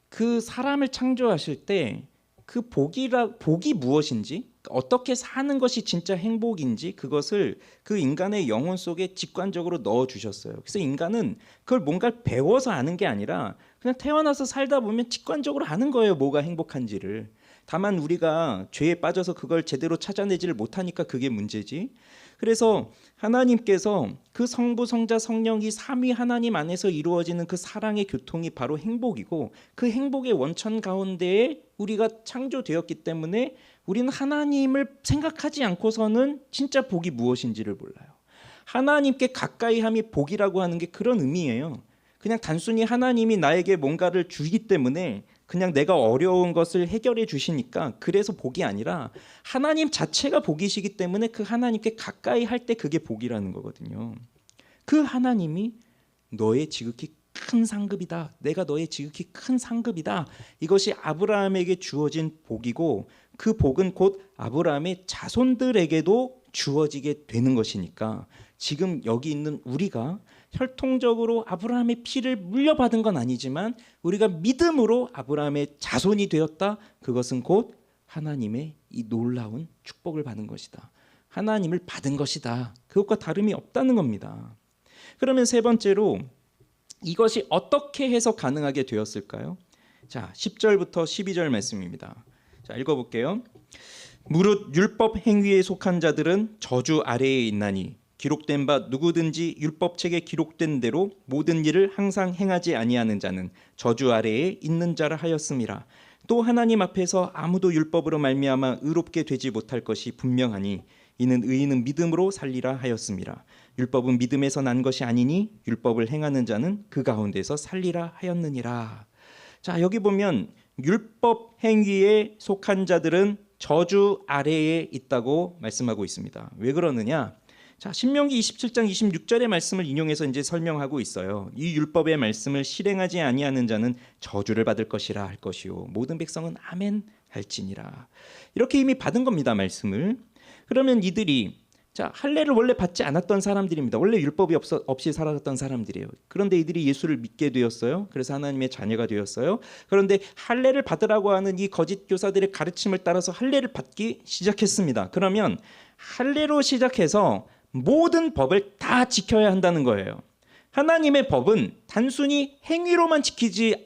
그 사람을 창조하실 때 그 복이 무엇인지 어떻게 사는 것이 진짜 행복인지 그것을 그 인간의 영혼 속에 직관적으로 넣어주셨어요. 그래서 인간은 그걸 뭔가 배워서 아는 게 아니라 그냥 태어나서 살다 보면 직관적으로 아는 거예요. 뭐가 행복한지를. 다만 우리가 죄에 빠져서 그걸 제대로 찾아내지를 못하니까 그게 문제지. 그래서 하나님께서 그 성부, 성자, 성령이 삼위 하나님 안에서 이루어지는 그 사랑의 교통이 바로 행복이고 그 행복의 원천 가운데에 우리가 창조되었기 때문에 우리는 하나님을 생각하지 않고서는 진짜 복이 무엇인지를 몰라요. 하나님께 가까이함이 복이라고 하는 게 그런 의미예요. 그냥 단순히 하나님이 나에게 뭔가를 주기 때문에 그냥 내가 어려운 것을 해결해 주시니까 그래서 복이 아니라 하나님 자체가 복이시기 때문에 그 하나님께 가까이 할 때 그게 복이라는 거거든요. 그 하나님이 너의 지극히 큰 상급이다. 내가 너의 지극히 큰 상급이다. 이것이 아브라함에게 주어진 복이고 그 복은 곧 아브라함의 자손들에게도 주어지게 되는 것이니까 지금 여기 있는 우리가 혈통적으로 아브라함의 피를 물려받은 건 아니지만 우리가 믿음으로 아브라함의 자손이 되었다. 그것은 곧 하나님의 이 놀라운 축복을 받은 것이다. 하나님을 받은 것이다. 그것과 다름이 없다는 겁니다. 그러면 세 번째로 이것이 어떻게 해서 가능하게 되었을까요? 자, 10절부터 12절 말씀입니다. 자, 읽어볼게요. 무릇 율법 행위에 속한 자들은 저주 아래에 있나니 기록된 바 누구든지 율법책에 기록된 대로 모든 일을 항상 행하지 아니하는 자는 저주 아래에 있는 자라 하였음이라. 또 하나님 앞에서 아무도 율법으로 말미암아 의롭게 되지 못할 것이 분명하니 이는 의인은 믿음으로 살리라 하였음이라. 율법은 믿음에서 난 것이 아니니 율법을 행하는 자는 그 가운데서 살리라 하였느니라. 자, 여기 보면 율법 행위에 속한 자들은 저주 아래에 있다고 말씀하고 있습니다. 왜 그러느냐? 자, 신명기 27장 26절의 말씀을 인용해서 이제 설명하고 있어요. 이 율법의 말씀을 실행하지 아니하는 자는 저주를 받을 것이라 할 것이요 모든 백성은 아멘 할지니라. 이렇게 이미 받은 겁니다, 말씀을. 그러면 이들이 자, 할례를 원래 받지 않았던 사람들입니다. 원래 율법이 없이 살았던 사람들이에요. 그런데 이들이 예수를 믿게 되었어요. 그래서 하나님의 자녀가 되었어요. 그런데 할례를 받으라고 하는 이 거짓 교사들의 가르침을 따라서 할례를 받기 시작했습니다. 그러면 할례로 시작해서 모든 법을 다 지켜야 한다는 거예요. 하나님의 법은 단순히 행위로만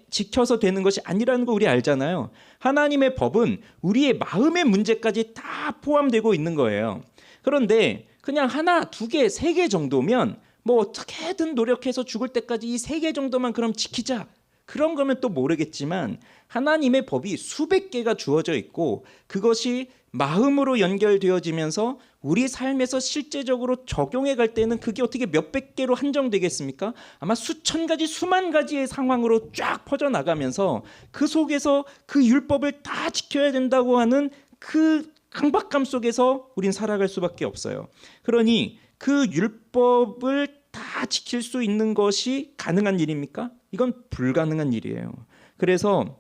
지켜서 되는 것이 아니라는 거 우리 알잖아요. 하나님의 법은 우리의 마음의 문제까지 다 포함되고 있는 거예요. 그런데 그냥 하나, 두 개, 세 개 정도면 뭐 어떻게든 노력해서 죽을 때까지 이 세 개 정도만 그럼 지키자. 그런 거면 또 모르겠지만 하나님의 법이 수백 개가 주어져 있고 그것이 마음으로 연결되어지면서 우리 삶에서 실제적으로 적용해 갈 때는 그게 어떻게 몇백 개로 한정되겠습니까? 아마 수천 가지, 수만 가지의 상황으로 쫙 퍼져나가면서 그 속에서 그 율법을 다 지켜야 된다고 하는 그 강박감 속에서 우린 살아갈 수밖에 없어요. 그러니 그 율법을 다 지킬 수 있는 것이 가능한 일입니까? 이건 불가능한 일이에요. 그래서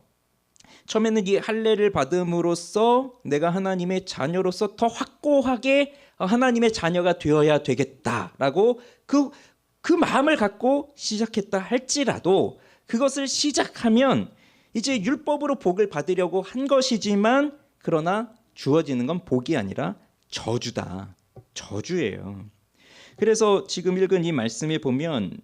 처음에는 이 할례를 받음으로써 내가 하나님의 자녀로서 더 확고하게 하나님의 자녀가 되어야 되겠다라고 그 마음을 갖고 시작했다 할지라도 그것을 시작하면 이제 율법으로 복을 받으려고 한 것이지만 그러나 주어지는 건 복이 아니라 저주다. 저주예요. 그래서 지금 읽은 이 말씀에 보면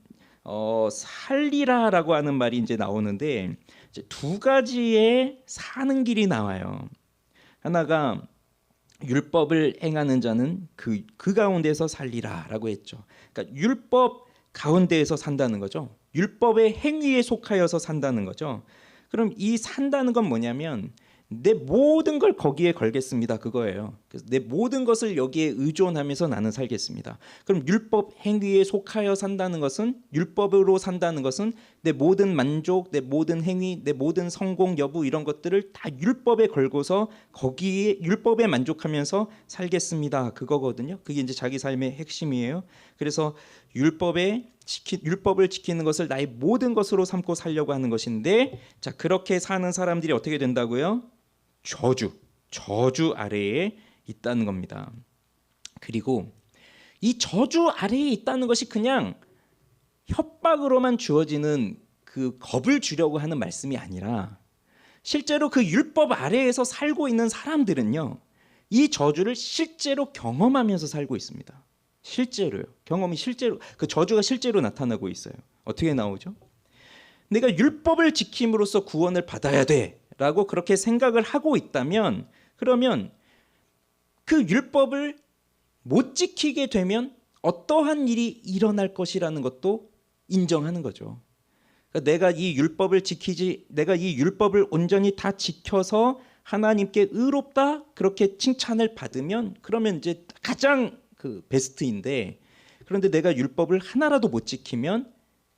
살리라라고 하는 말이 이제 나오는데 이제 두 가지의 사는 길이 나와요. 하나가 율법을 행하는 자는 그 가운데서 살리라라고 했죠. 그러니까 율법 가운데에서 산다는 거죠. 율법의 행위에 속하여서 산다는 거죠. 그럼 이 산다는 건 뭐냐면 내 모든 걸 거기에 걸겠습니다. 그거예요. 그래서 내 모든 것을 여기에 의존하면서 나는 살겠습니다. 그럼 율법 행위에 속하여 산다는 것은 율법으로 산다는 것은 내 모든 만족, 내 모든 행위, 내 모든 성공 여부 이런 것들을 다 율법에 걸고서 거기에 율법에 만족하면서 살겠습니다. 그거거든요. 그게 이제 자기 삶의 핵심이에요. 그래서 율법을 지키는 것을 나의 모든 것으로 삼고 살려고 하는 것인데 자 그렇게 사는 사람들이 어떻게 된다고요? 저주 아래에 있다는 겁니다. 그리고 이 저주 아래에 있다는 것이 그냥 협박으로만 주어지는 그 겁을 주려고 하는 말씀이 아니라 실제로 그 율법 아래에서 살고 있는 사람들은요. 이 저주를 실제로 경험하면서 살고 있습니다. 실제로요. 경험이 실제로 그 저주가 실제로 나타나고 있어요. 어떻게 나오죠? 내가 율법을 지킴으로써 구원을 받아야 돼라고 그렇게 생각을 하고 있다면 그러면 그 율법을 못 지키게 되면 어떠한 일이 일어날 것이라는 것도 인정하는 거죠. 그러니까 내가 이 율법을 온전히 다 지켜서 하나님께 의롭다 그렇게 칭찬을 받으면 그러면 이제 가장 그 베스트인데 그런데 내가 율법을 하나라도 못 지키면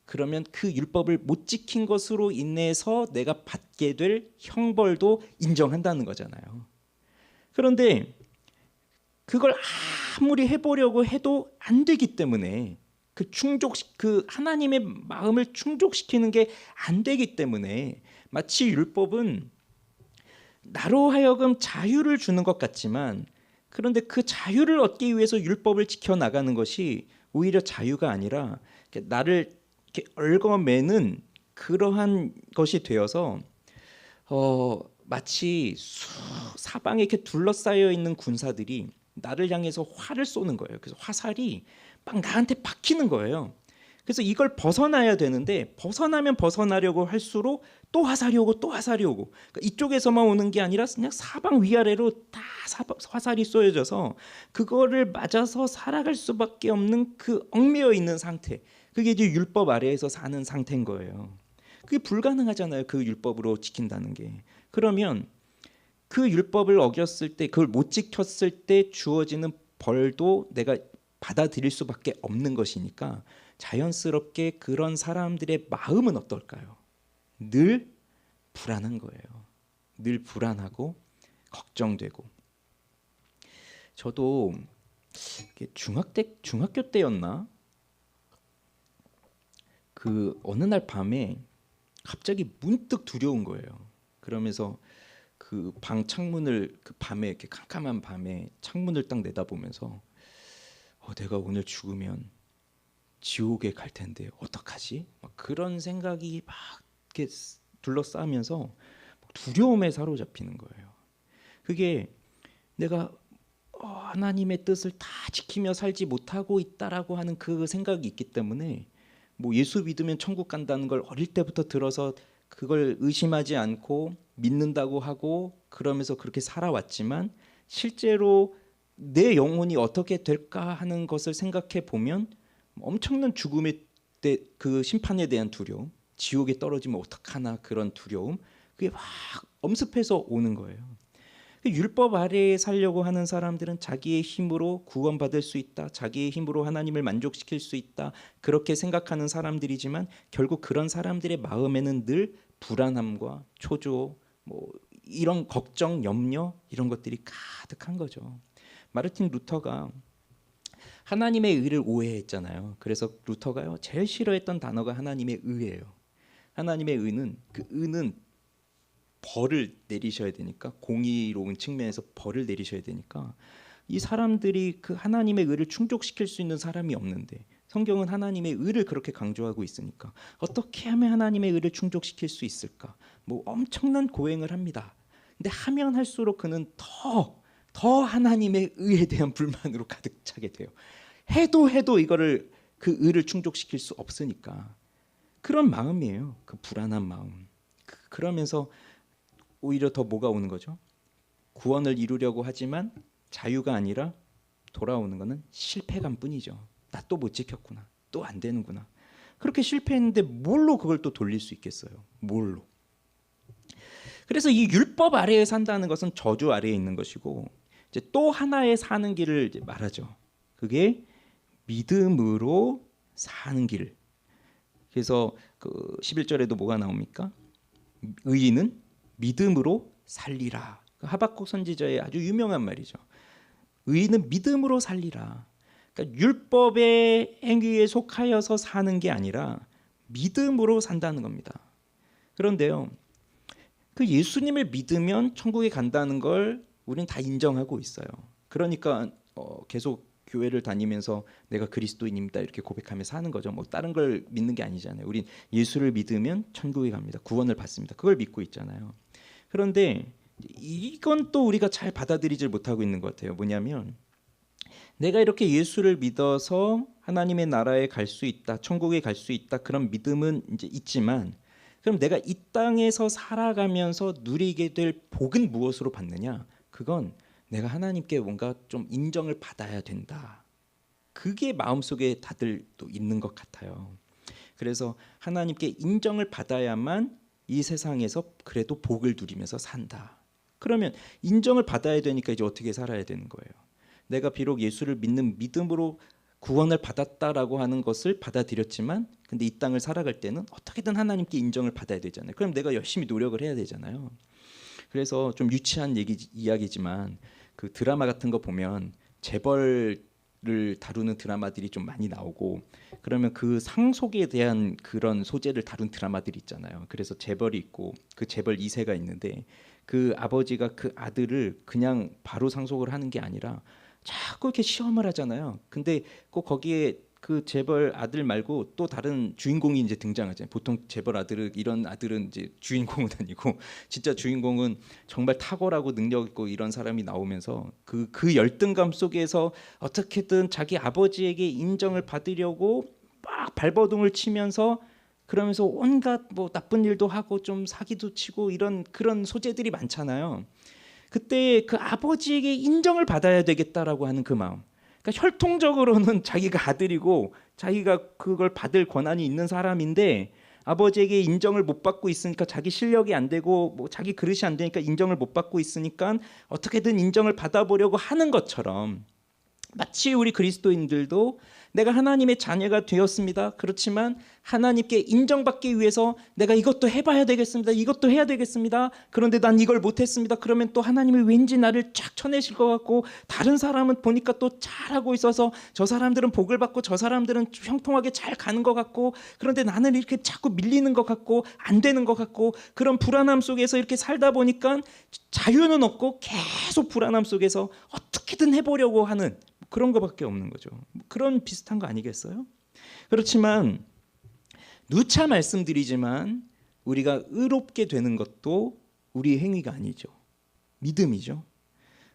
그러면 그 율법을 못 지킨 것으로 인해서 내가 받게 될 형벌도 인정한다는 거잖아요. 그런데 그걸 아무리 해보려고 해도 안 되기 때문에 그 하나님의 마음을 충족시키는 게 안 되기 때문에 마치 율법은 나로 하여금 자유를 주는 것 같지만 그런데 그 자유를 얻기 위해서 율법을 지켜나가는 것이 오히려 자유가 아니라 나를 이렇게 얽어매는 그러한 것이 되어서 마치 사방에 이렇게 둘러싸여 있는 군사들이 나를 향해서 활을 쏘는 거예요. 그래서 화살이 막 나한테 박히는 거예요. 그래서 이걸 벗어나야 되는데 벗어나면 벗어나려고 할수록 또 화살이 오고 또 화살이 오고 그러니까 이쪽에서만 오는 게 아니라 그냥 사방 위아래로 다 화살이 쏘여져서 그거를 맞아서 살아갈 수밖에 없는 그 얽매여 있는 상태 그게 이제 율법 아래에서 사는 상태인 거예요. 그게 불가능하잖아요. 그 율법으로 지킨다는 게. 그러면 그 율법을 어겼을 때 그걸 못 지켰을 때 주어지는 벌도 내가 받아들일 수밖에 없는 것이니까 자연스럽게 그런 사람들의 마음은 어떨까요? 늘 불안한 거예요. 늘 불안하고 걱정되고. 저도 중학교 때였나? 그 어느 날 밤에 갑자기 문득 두려운 거예요. 그러면서 그 방 창문을 그 밤에 이렇게 캄캄한 밤에 창문을 딱 내다보면서 내가 오늘 죽으면 지옥에 갈 텐데 어떡하지? 막 그런 생각이 막 이렇게 둘러싸면서 두려움에 사로잡히는 거예요. 그게 내가 하나님의 뜻을 다 지키며 살지 못하고 있다라고 하는 그 생각이 있기 때문에 예수 믿으면 천국 간다는 걸 어릴 때부터 들어서 그걸 의심하지 않고 믿는다고 하고 그러면서 그렇게 살아왔지만 실제로 내 영혼이 어떻게 될까 하는 것을 생각해 보면 엄청난 죽음의 그 심판에 대한 두려움, 지옥에 떨어지면 어떡하나 그런 두려움, 그게 막 엄습해서 오는 거예요. 율법 아래에 살려고 하는 사람들은 자기의 힘으로 구원받을 수 있다, 자기의 힘으로 하나님을 만족시킬 수 있다, 그렇게 생각하는 사람들이지만 결국 그런 사람들의 마음에는 늘 불안함과 초조, 이런 걱정, 염려 이런 것들이 가득한 거죠. 마르틴 루터가 하나님의 의를 오해했잖아요. 그래서 루터가요 제일 싫어했던 단어가 하나님의 의예요. 하나님의 의는 그 의는 벌을 내리셔야 되니까, 공의로운 측면에서 벌을 내리셔야 되니까 이 사람들이 그 하나님의 의를 충족시킬 수 있는 사람이 없는데 성경은 하나님의 의를 그렇게 강조하고 있으니까 어떻게 하면 하나님의 의를 충족시킬 수 있을까? 엄청난 고행을 합니다. 근데 하면 할수록 그는 더 하나님의 의에 대한 불만으로 가득 차게 돼요. 해도 이거를 그 의를 충족시킬 수 없으니까 그런 마음이에요. 그 불안한 마음. 그러면서 오히려 더 뭐가 오는 거죠? 구원을 이루려고 하지만 자유가 아니라 돌아오는 것은 실패감뿐이죠. 나 또 못 지켰구나. 또 안 되는구나. 그렇게 실패했는데 뭘로 그걸 또 돌릴 수 있겠어요? 뭘로? 그래서 이 율법 아래에 산다는 것은 저주 아래에 있는 것이고 이제 또 하나의 사는 길을 이제 말하죠. 그게 믿음으로 사는 길. 그래서 그 11절에도 뭐가 나옵니까? 의인은 믿음으로 살리라. 하박국 선지자의 아주 유명한 말이죠. 의인은 믿음으로 살리라. 그러니까 율법의 행위에 속하여서 사는 게 아니라 믿음으로 산다는 겁니다. 그런데요, 그 예수님을 믿으면 천국에 간다는 걸 우리는 다 인정하고 있어요. 그러니까 계속 교회를 다니면서 내가 그리스도인입니다 이렇게 고백하며 사는 거죠. 다른 걸 믿는 게 아니잖아요. 우린 예수를 믿으면 천국에 갑니다. 구원을 받습니다. 그걸 믿고 있잖아요. 그런데 이건 또 우리가 잘 받아들이질 못하고 있는 것 같아요. 뭐냐면 내가 이렇게 예수를 믿어서 하나님의 나라에 갈 수 있다, 천국에 갈 수 있다, 그런 믿음은 이제 있지만 그럼 내가 이 땅에서 살아가면서 누리게 될 복은 무엇으로 받느냐? 그건 내가 하나님께 뭔가 좀 인정을 받아야 된다. 그게 마음속에 다들 또 있는 것 같아요. 그래서 하나님께 인정을 받아야만 이 세상에서 그래도 복을 누리면서 산다. 그러면 인정을 받아야 되니까 이제 어떻게 살아야 되는 거예요? 내가 비록 예수를 믿는 믿음으로 구원을 받았다라고 하는 것을 받아들였지만 근데 이 땅을 살아갈 때는 어떻게든 하나님께 인정을 받아야 되잖아요. 그럼 내가 열심히 노력을 해야 되잖아요. 그래서 좀 유치한 이야기지만 그 드라마 같은 거 보면 재벌을 다루는 드라마들이 좀 많이 나오고 그러면 그 상속에 대한 그런 소재를 다룬 드라마들이 있잖아요. 그래서 재벌이 있고 그 재벌 2세가 있는데 그 아버지가 그 아들을 그냥 바로 상속을 하는 게 아니라 자꾸 이렇게 시험을 하잖아요. 근데 꼭 거기에 그 재벌 아들 말고 또 다른 주인공이 이제 등장하잖아요. 보통 재벌 아들은 이런 아들은 이제 주인공은 아니고 진짜 주인공은 정말 탁월하고 능력 있고 이런 사람이 나오면서 그 열등감 속에서 어떻게든 자기 아버지에게 인정을 받으려고 막 발버둥을 치면서 그러면서 온갖 나쁜 일도 하고 좀 사기도 치고 이런 그런 소재들이 많잖아요. 그때 그 아버지에게 인정을 받아야 되겠다라고 하는 그 마음. 그러니까 혈통적으로는 자기가 아들이고 자기가 그걸 받을 권한이 있는 사람인데 아버지에게 인정을 못 받고 있으니까 자기 실력이 안 되고 자기 그릇이 안 되니까 인정을 못 받고 있으니까 어떻게든 인정을 받아보려고 하는 것처럼 마치 우리 그리스도인들도 내가 하나님의 자녀가 되었습니다. 그렇지만 하나님께 인정받기 위해서 내가 이것도 해봐야 되겠습니다. 이것도 해야 되겠습니다. 그런데 난 이걸 못했습니다. 그러면 또 하나님이 왠지 나를 쫙 쳐내실 것 같고, 다른 사람은 보니까 또 잘하고 있어서 저 사람들은 복을 받고 저 사람들은 형통하게 잘 가는 것 같고, 그런데 나는 이렇게 자꾸 밀리는 것 같고 안 되는 것 같고, 그런 불안함 속에서 이렇게 살다 보니까 자유는 없고 계속 불안함 속에서 어떻게든 해보려고 하는 그런 거밖에 없는 거죠. 그런 비슷한 거 아니겠어요? 그렇지만 누차 말씀드리지만 우리가 의롭게 되는 것도 우리의 행위가 아니죠. 믿음이죠.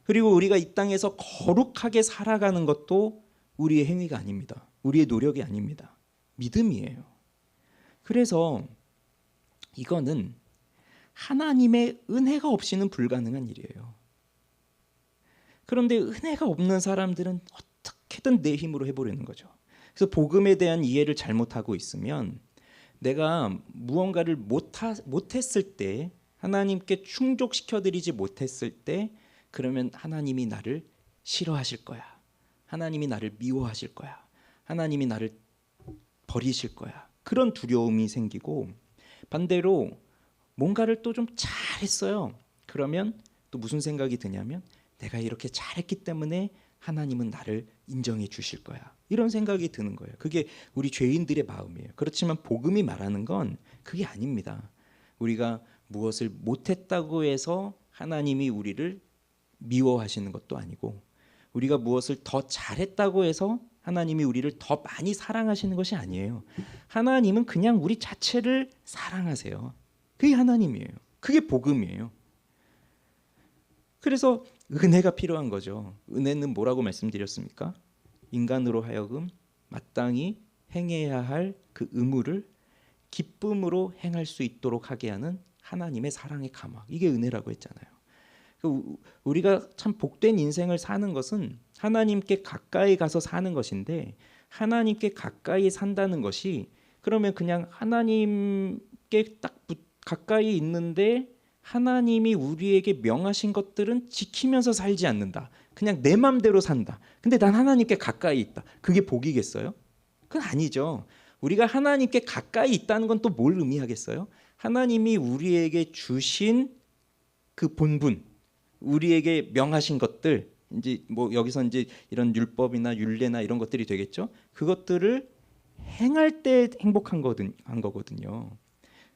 그리고 우리가 이 땅에서 거룩하게 살아가는 것도 우리의 행위가 아닙니다. 우리의 노력이 아닙니다. 믿음이에요. 그래서 이거는 하나님의 은혜가 없이는 불가능한 일이에요. 그런데 은혜가 없는 사람들은 어떻게든 내 힘으로 해보려는 거죠. 그래서 복음에 대한 이해를 잘못하고 있으면, 내가 무언가를 못했을 때, 하나님께 충족시켜드리지 못했을 때, 그러면 하나님이 나를 싫어하실 거야. 하나님이 나를 미워하실 거야. 하나님이 나를 버리실 거야. 그런 두려움이 생기고, 반대로 뭔가를 또 좀 잘했어요. 그러면 또 무슨 생각이 드냐면, 내가 이렇게 잘했기 때문에 하나님은 나를 인정해 주실 거야. 이런 생각이 드는 거예요. 그게 우리 죄인들의 마음이에요. 그렇지만 복음이 말하는 건 그게 아닙니다. 우리가 무엇을 못했다고 해서 하나님이 우리를 미워하시는 것도 아니고, 우리가 무엇을 더 잘했다고 해서 하나님이 우리를 더 많이 사랑하시는 것이 아니에요. 하나님은 그냥 우리 자체를 사랑하세요. 그게 하나님이에요. 그게 복음이에요. 그래서 은혜가 필요한 거죠. 은혜는 뭐라고 말씀드렸습니까? 인간으로 하여금 마땅히 행해야 할 그 의무를 기쁨으로 행할 수 있도록 하게 하는 하나님의 사랑의 감화. 이게 은혜라고 했잖아요. 우리가 참 복된 인생을 사는 것은 하나님께 가까이 가서 사는 것인데, 하나님께 가까이 산다는 것이 그러면 그냥 하나님께 딱 가까이 있는데 하나님이 우리에게 명하신 것들은 지키면서 살지 않는다. 그냥 내 맘대로 산다. 근데 난 하나님께 가까이 있다. 그게 복이겠어요? 그건 아니죠. 우리가 하나님께 가까이 있다는 건 또 뭘 의미하겠어요? 하나님이 우리에게 주신 그 본분, 우리에게 명하신 것들, 이제 뭐 여기서 이제 이런 율법이나 율례나 이런 것들이 되겠죠. 그것들을 행할 때 행복한 거거든요.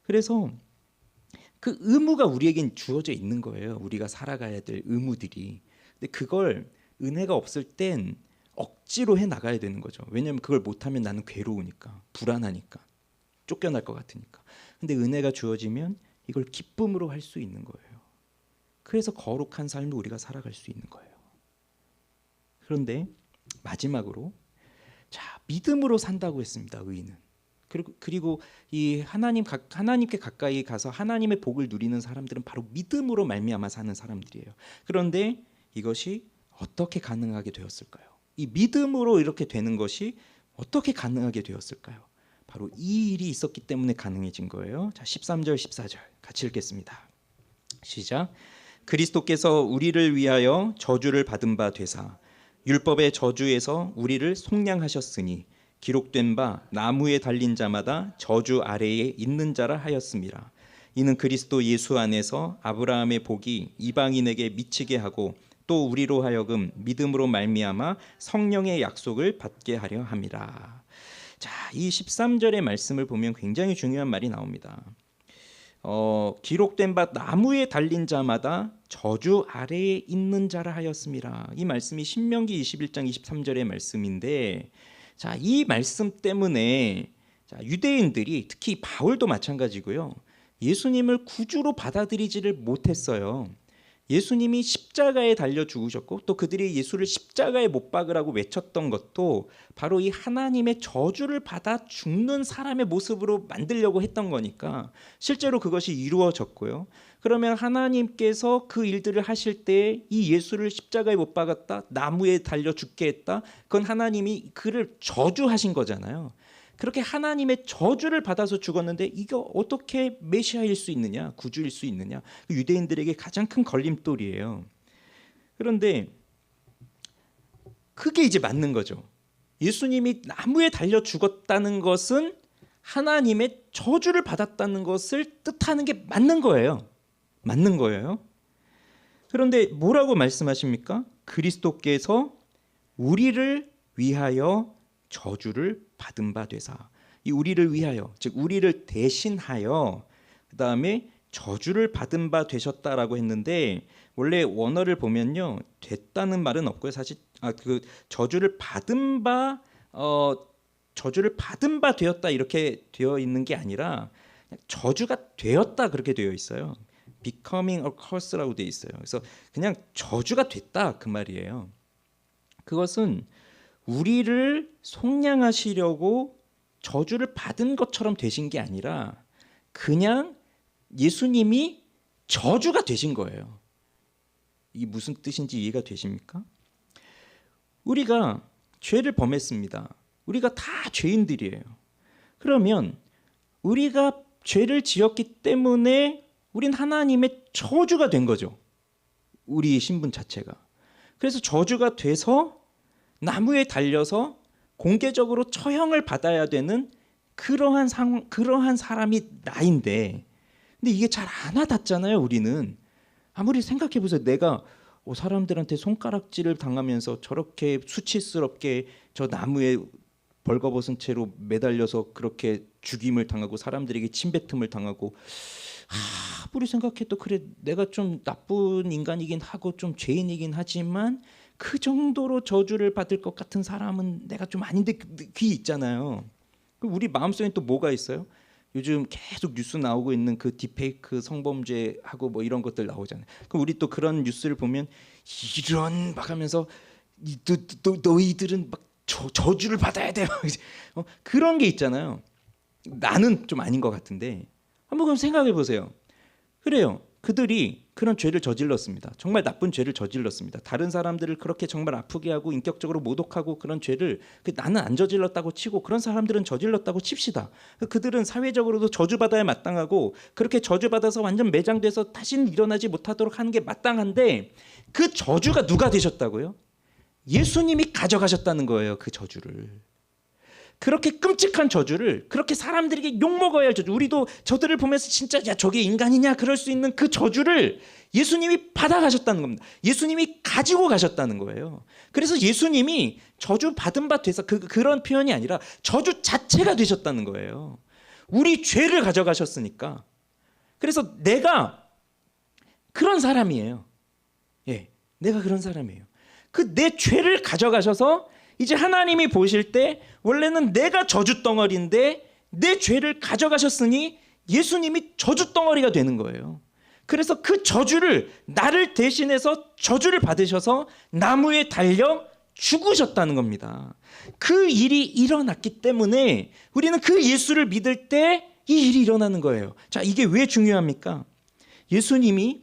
그래서 그 의무가 우리에겐 주어져 있는 거예요. 우리가 살아가야 될 의무들이. 근데 그걸 은혜가 없을 땐 억지로 해 나가야 되는 거죠. 왜냐하면 그걸 못하면 나는 괴로우니까, 불안하니까, 쫓겨날 것 같으니까. 근데 은혜가 주어지면 이걸 기쁨으로 할 수 있는 거예요. 그래서 거룩한 삶을 우리가 살아갈 수 있는 거예요. 그런데 마지막으로, 자, 믿음으로 산다고 했습니다. 의인은. 그리고 이 하나님께 가까이 가서 하나님의 복을 누리는 사람들은 바로 믿음으로 말미암아 사는 사람들이에요. 그런데 이것이 어떻게 가능하게 되었을까요? 이 믿음으로 이렇게 되는 것이 어떻게 가능하게 되었을까요? 바로 이 일이 있었기 때문에 가능해진 거예요. 자, 13절 14절 같이 읽겠습니다. 시작. 그리스도께서 우리를 위하여 저주를 받은 바 되사 율법의 저주에서 우리를 속량하셨으니 기록된 바 나무에 달린 자마다 저주 아래에 있는 자라 하였습니다. 이는 그리스도 예수 안에서 아브라함의 복이 이방인에게 미치게 하고 또 우리로 하여금 믿음으로 말미암아 성령의 약속을 받게 하려 함이라. 자, 이 13절의 말씀을 보면 굉장히 중요한 말이 나옵니다. 기록된 바 나무에 달린 자마다 저주 아래에 있는 자라 하였습니다. 이 말씀이 신명기 21장 23절의 말씀인데, 자, 이 말씀 때문에 유대인들이, 특히 바울도 마찬가지고요, 예수님을 구주로 받아들이지를 못했어요. 예수님이 십자가에 달려 죽으셨고 또 그들이 예수를 십자가에 못 박으라고 외쳤던 것도 바로 이 하나님의 저주를 받아 죽는 사람의 모습으로 만들려고 했던 거니까 실제로 그것이 이루어졌고요. 그러면 하나님께서 그 일들을 하실 때 이 예수를 십자가에 못 박았다, 나무에 달려 죽게 했다, 그건 하나님이 그를 저주하신 거잖아요. 그렇게 하나님의 저주를 받아서 죽었는데 이거 어떻게 메시아일 수 있느냐, 구주일 수 있느냐, 유대인들에게 가장 큰 걸림돌이에요. 그런데 그게 이제 맞는 거죠. 예수님이 나무에 달려 죽었다는 것은 하나님의 저주를 받았다는 것을 뜻하는 게 맞는 거예요. 맞는 거예요. 그런데 뭐라고 말씀하십니까? 그리스도께서 우리를 위하여 저주를 받은 바 되사. 이 우리를 위하여, 즉 우리를 대신하여 그다음에 저주를 받은 바 되셨다라고 했는데, 원래 원어를 보면요, 됐다는 말은 없고요. 사실 그 저주를 받은 바 되었다 이렇게 되어 있는 게 아니라 저주가 되었다 그렇게 되어 있어요. becoming a curse라고 되어 있어요. 그래서 그냥 저주가 됐다 그 말이에요. 그것은 우리를 속량하시려고 저주를 받은 것처럼 되신 게 아니라 그냥 예수님이 저주가 되신 거예요. 이게 무슨 뜻인지 이해가 되십니까? 우리가 죄를 범했습니다. 우리가 다 죄인들이에요. 그러면 우리가 죄를 지었기 때문에 우린 하나님의 저주가 된 거죠. 우리의 신분 자체가. 그래서 저주가 돼서 나무에 달려서 공개적으로 처형을 받아야 되는 그러한 사람이 나인데, 근데 이게 잘 안 와닿잖아요. 우리는 아무리 생각해 보세요. 내가 사람들한테 손가락질을 당하면서 저렇게 수치스럽게 저 나무에 벌거벗은 채로 매달려서 그렇게 죽임을 당하고 사람들에게 침뱉음을 당하고, 아무리 생각해도 그래 내가 좀 나쁜 인간이긴 하고 좀 죄인이긴 하지만 그 정도로 저주를 받을 것 같은 사람은 내가 좀 아닌데 그게 있잖아요. 우리 마음속에 또 뭐가 있어요? 요즘 계속 뉴스 나오고 있는 그 딥페이크 성범죄하고 뭐 이런 것들 나오잖아요. 그럼 우리 또 그런 뉴스를 보면 이런 막 하면서 너희들은 막 저주를 받아야 돼요. 그런 게 있잖아요. 나는 좀 아닌 것 같은데 한번 그럼 생각해 보세요. 그래요. 그들이 그런 죄를 저질렀습니다. 정말 나쁜 죄를 저질렀습니다. 다른 사람들을 그렇게 정말 아프게 하고 인격적으로 모독하고 그런 죄를 나는 안 저질렀다고 치고 그런 사람들은 저질렀다고 칩시다. 그들은 사회적으로도 저주받아야 마땅하고 그렇게 저주받아서 완전 매장돼서 다시는 일어나지 못하도록 하는 게 마땅한데, 그 저주가 누가 되셨다고요? 예수님이 가져가셨다는 거예요. 그 저주를. 그렇게 끔찍한 저주를, 그렇게 사람들에게 욕먹어야 할 저주, 우리도 저들을 보면서 진짜 야 저게 인간이냐 그럴 수 있는 그 저주를 예수님이 받아가셨다는 겁니다. 예수님이 가지고 가셨다는 거예요. 그래서 예수님이 저주 받은 바 돼서 그런 표현이 아니라 저주 자체가 되셨다는 거예요. 우리 죄를 가져가셨으니까. 그래서 내가 그런 사람이에요. 예, 내가 그런 사람이에요. 그 내 죄를 가져가셔서 이제 하나님이 보실 때 원래는 내가 저주덩어리인데 내 죄를 가져가셨으니 예수님이 저주덩어리가 되는 거예요. 그래서 그 저주를, 나를 대신해서 저주를 받으셔서 나무에 달려 죽으셨다는 겁니다. 그 일이 일어났기 때문에 우리는 그 예수를 믿을 때 이 일이 일어나는 거예요. 자, 이게 왜 중요합니까? 예수님이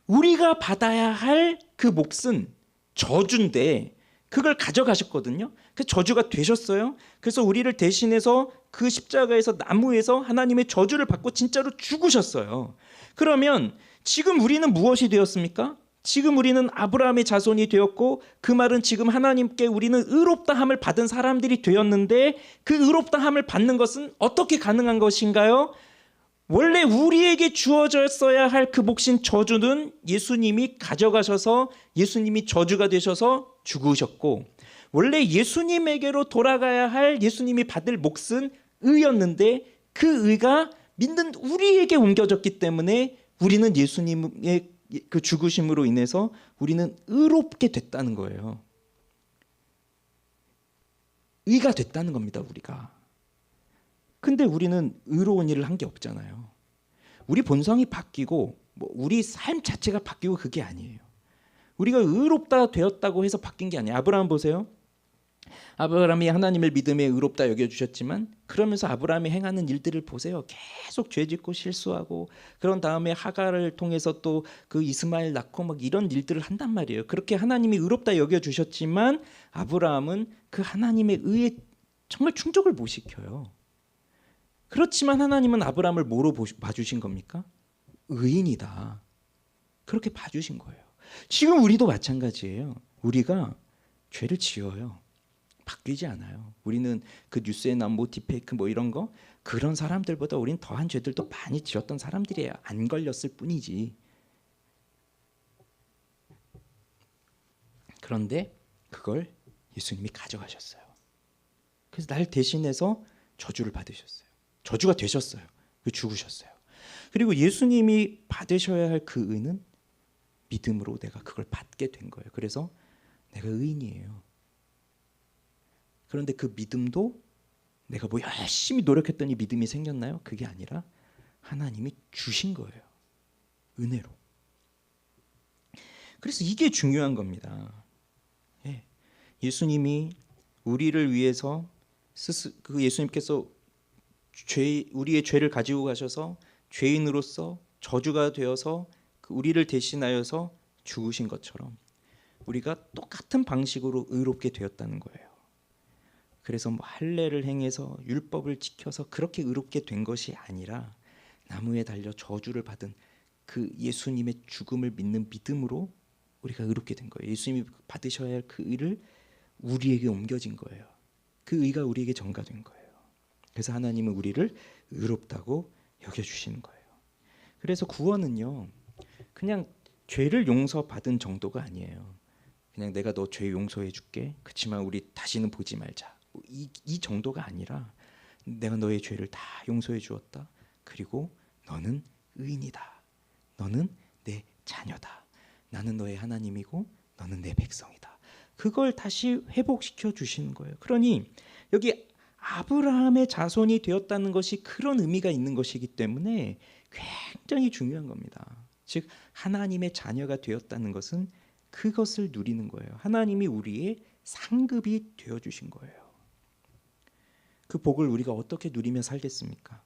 우리가 받아야 할 그 몫은 저주인데 그걸 가져가셨거든요. 그 저주가 되셨어요. 그래서 우리를 대신해서 그 십자가에서, 나무에서 하나님의 저주를 받고 진짜로 죽으셨어요. 그러면 지금 우리는 무엇이 되었습니까? 지금 우리는 아브라함의 자손이 되었고, 그 말은 지금 하나님께 우리는 의롭다함을 받은 사람들이 되었는데, 그 의롭다함을 받는 것은 어떻게 가능한 것인가요? 원래 우리에게 주어졌어야 할 그 몫인 저주는 예수님이 가져가셔서 예수님이 저주가 되셔서 죽으셨고, 원래 예수님에게로 돌아가야 할 예수님이 받을 몫은 의였는데 그 의가 믿는 우리에게 옮겨졌기 때문에 우리는 예수님의 그 죽으심으로 인해서 우리는 의롭게 됐다는 거예요. 의가 됐다는 겁니다, 우리가. 근데 우리는 의로운 일을 한 게 없잖아요. 우리 본성이 바뀌고 우리 삶 자체가 바뀌고 그게 아니에요. 우리가 의롭다 되었다고 해서 바뀐 게 아니에요. 아브라함 보세요. 아브라함이 하나님을 믿음에 의롭다 여겨주셨지만 그러면서 아브라함이 행하는 일들을 보세요. 계속 죄짓고 실수하고, 그런 다음에 하갈을 통해서 또 그 이스마엘 낳고 막 이런 일들을 한단 말이에요. 그렇게 하나님이 의롭다 여겨주셨지만 아브라함은 그 하나님의 의에 정말 충족을 못 시켜요. 그렇지만 하나님은 아브라함을 뭐로 봐주신 겁니까? 의인이다. 그렇게 봐주신 거예요. 지금 우리도 마찬가지예요. 우리가 죄를 지어요. 바뀌지 않아요. 우리는 그 뉴스에 나온 뭐 딥페이크 뭐 이런 거 그런 사람들보다 우린 더한 죄들도 많이 지었던 사람들이에요. 안 걸렸을 뿐이지. 그런데 그걸 예수님이 가져가셨어요. 그래서 날 대신해서 저주를 받으셨어요. 저주가 되셨어요. 죽으셨어요. 그리고 예수님이 받으셔야 할 그 의는 믿음으로 내가 그걸 받게 된 거예요. 그래서 내가 의인이에요. 그런데 그 믿음도 내가 뭐 열심히 노력했더니 믿음이 생겼나요? 그게 아니라 하나님이 주신 거예요. 은혜로. 그래서 이게 중요한 겁니다. 예. 예수님이 우리를 위해서 예수님께서 우리의 죄를 가지고 가셔서 죄인으로서 저주가 되어서 우리를 대신하여서 죽으신 것처럼 우리가 똑같은 방식으로 의롭게 되었다는 거예요. 그래서 뭐 할례를 행해서 율법을 지켜서 그렇게 의롭게 된 것이 아니라 나무에 달려 저주를 받은 그 예수님의 죽음을 믿는 믿음으로 우리가 의롭게 된 거예요. 예수님이 받으셔야 할 그 의를 우리에게 옮겨진 거예요. 그 의가 우리에게 전가된 거예요. 그래서 하나님은 우리를 의롭다고 여겨주시는 거예요. 그래서 구원은요, 그냥 죄를 용서받은 정도가 아니에요. 그냥 내가 너 죄 용서해 줄게. 그렇지만 우리 다시는 보지 말자. 이 정도가 아니라 내가 너의 죄를 다 용서해 주었다. 그리고 너는 의인이다. 너는 내 자녀다. 나는 너의 하나님이고 너는 내 백성이다. 그걸 다시 회복시켜 주시는 거예요. 그러니 여기 아브라함의 자손이 되었다는 것이 그런 의미가 있는 것이기 때문에 굉장히 중요한 겁니다. 즉 하나님의 자녀가 되었다는 것은 그것을 누리는 거예요. 하나님이 우리의 상급이 되어주신 거예요. 그 복을 우리가 어떻게 누리며 살겠습니까?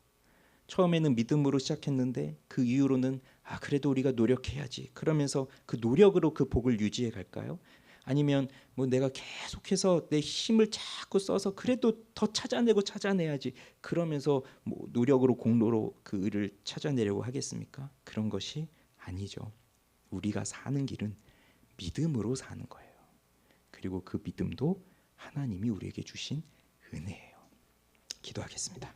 처음에는 믿음으로 시작했는데 그 이후로는 그래도 우리가 노력해야지 그러면서 그 노력으로 그 복을 유지해 갈까요? 아니면 뭐 내가 계속해서 내 힘을 자꾸 써서 그래도 더 찾아내야지 그러면서 뭐 노력으로 공로로 그 의를 찾아내려고 하겠습니까? 그런 것이 아니죠. 우리가 사는 길은 믿음으로 사는 거예요. 그리고 그 믿음도 하나님이 우리에게 주신 은혜예요. 기도하겠습니다.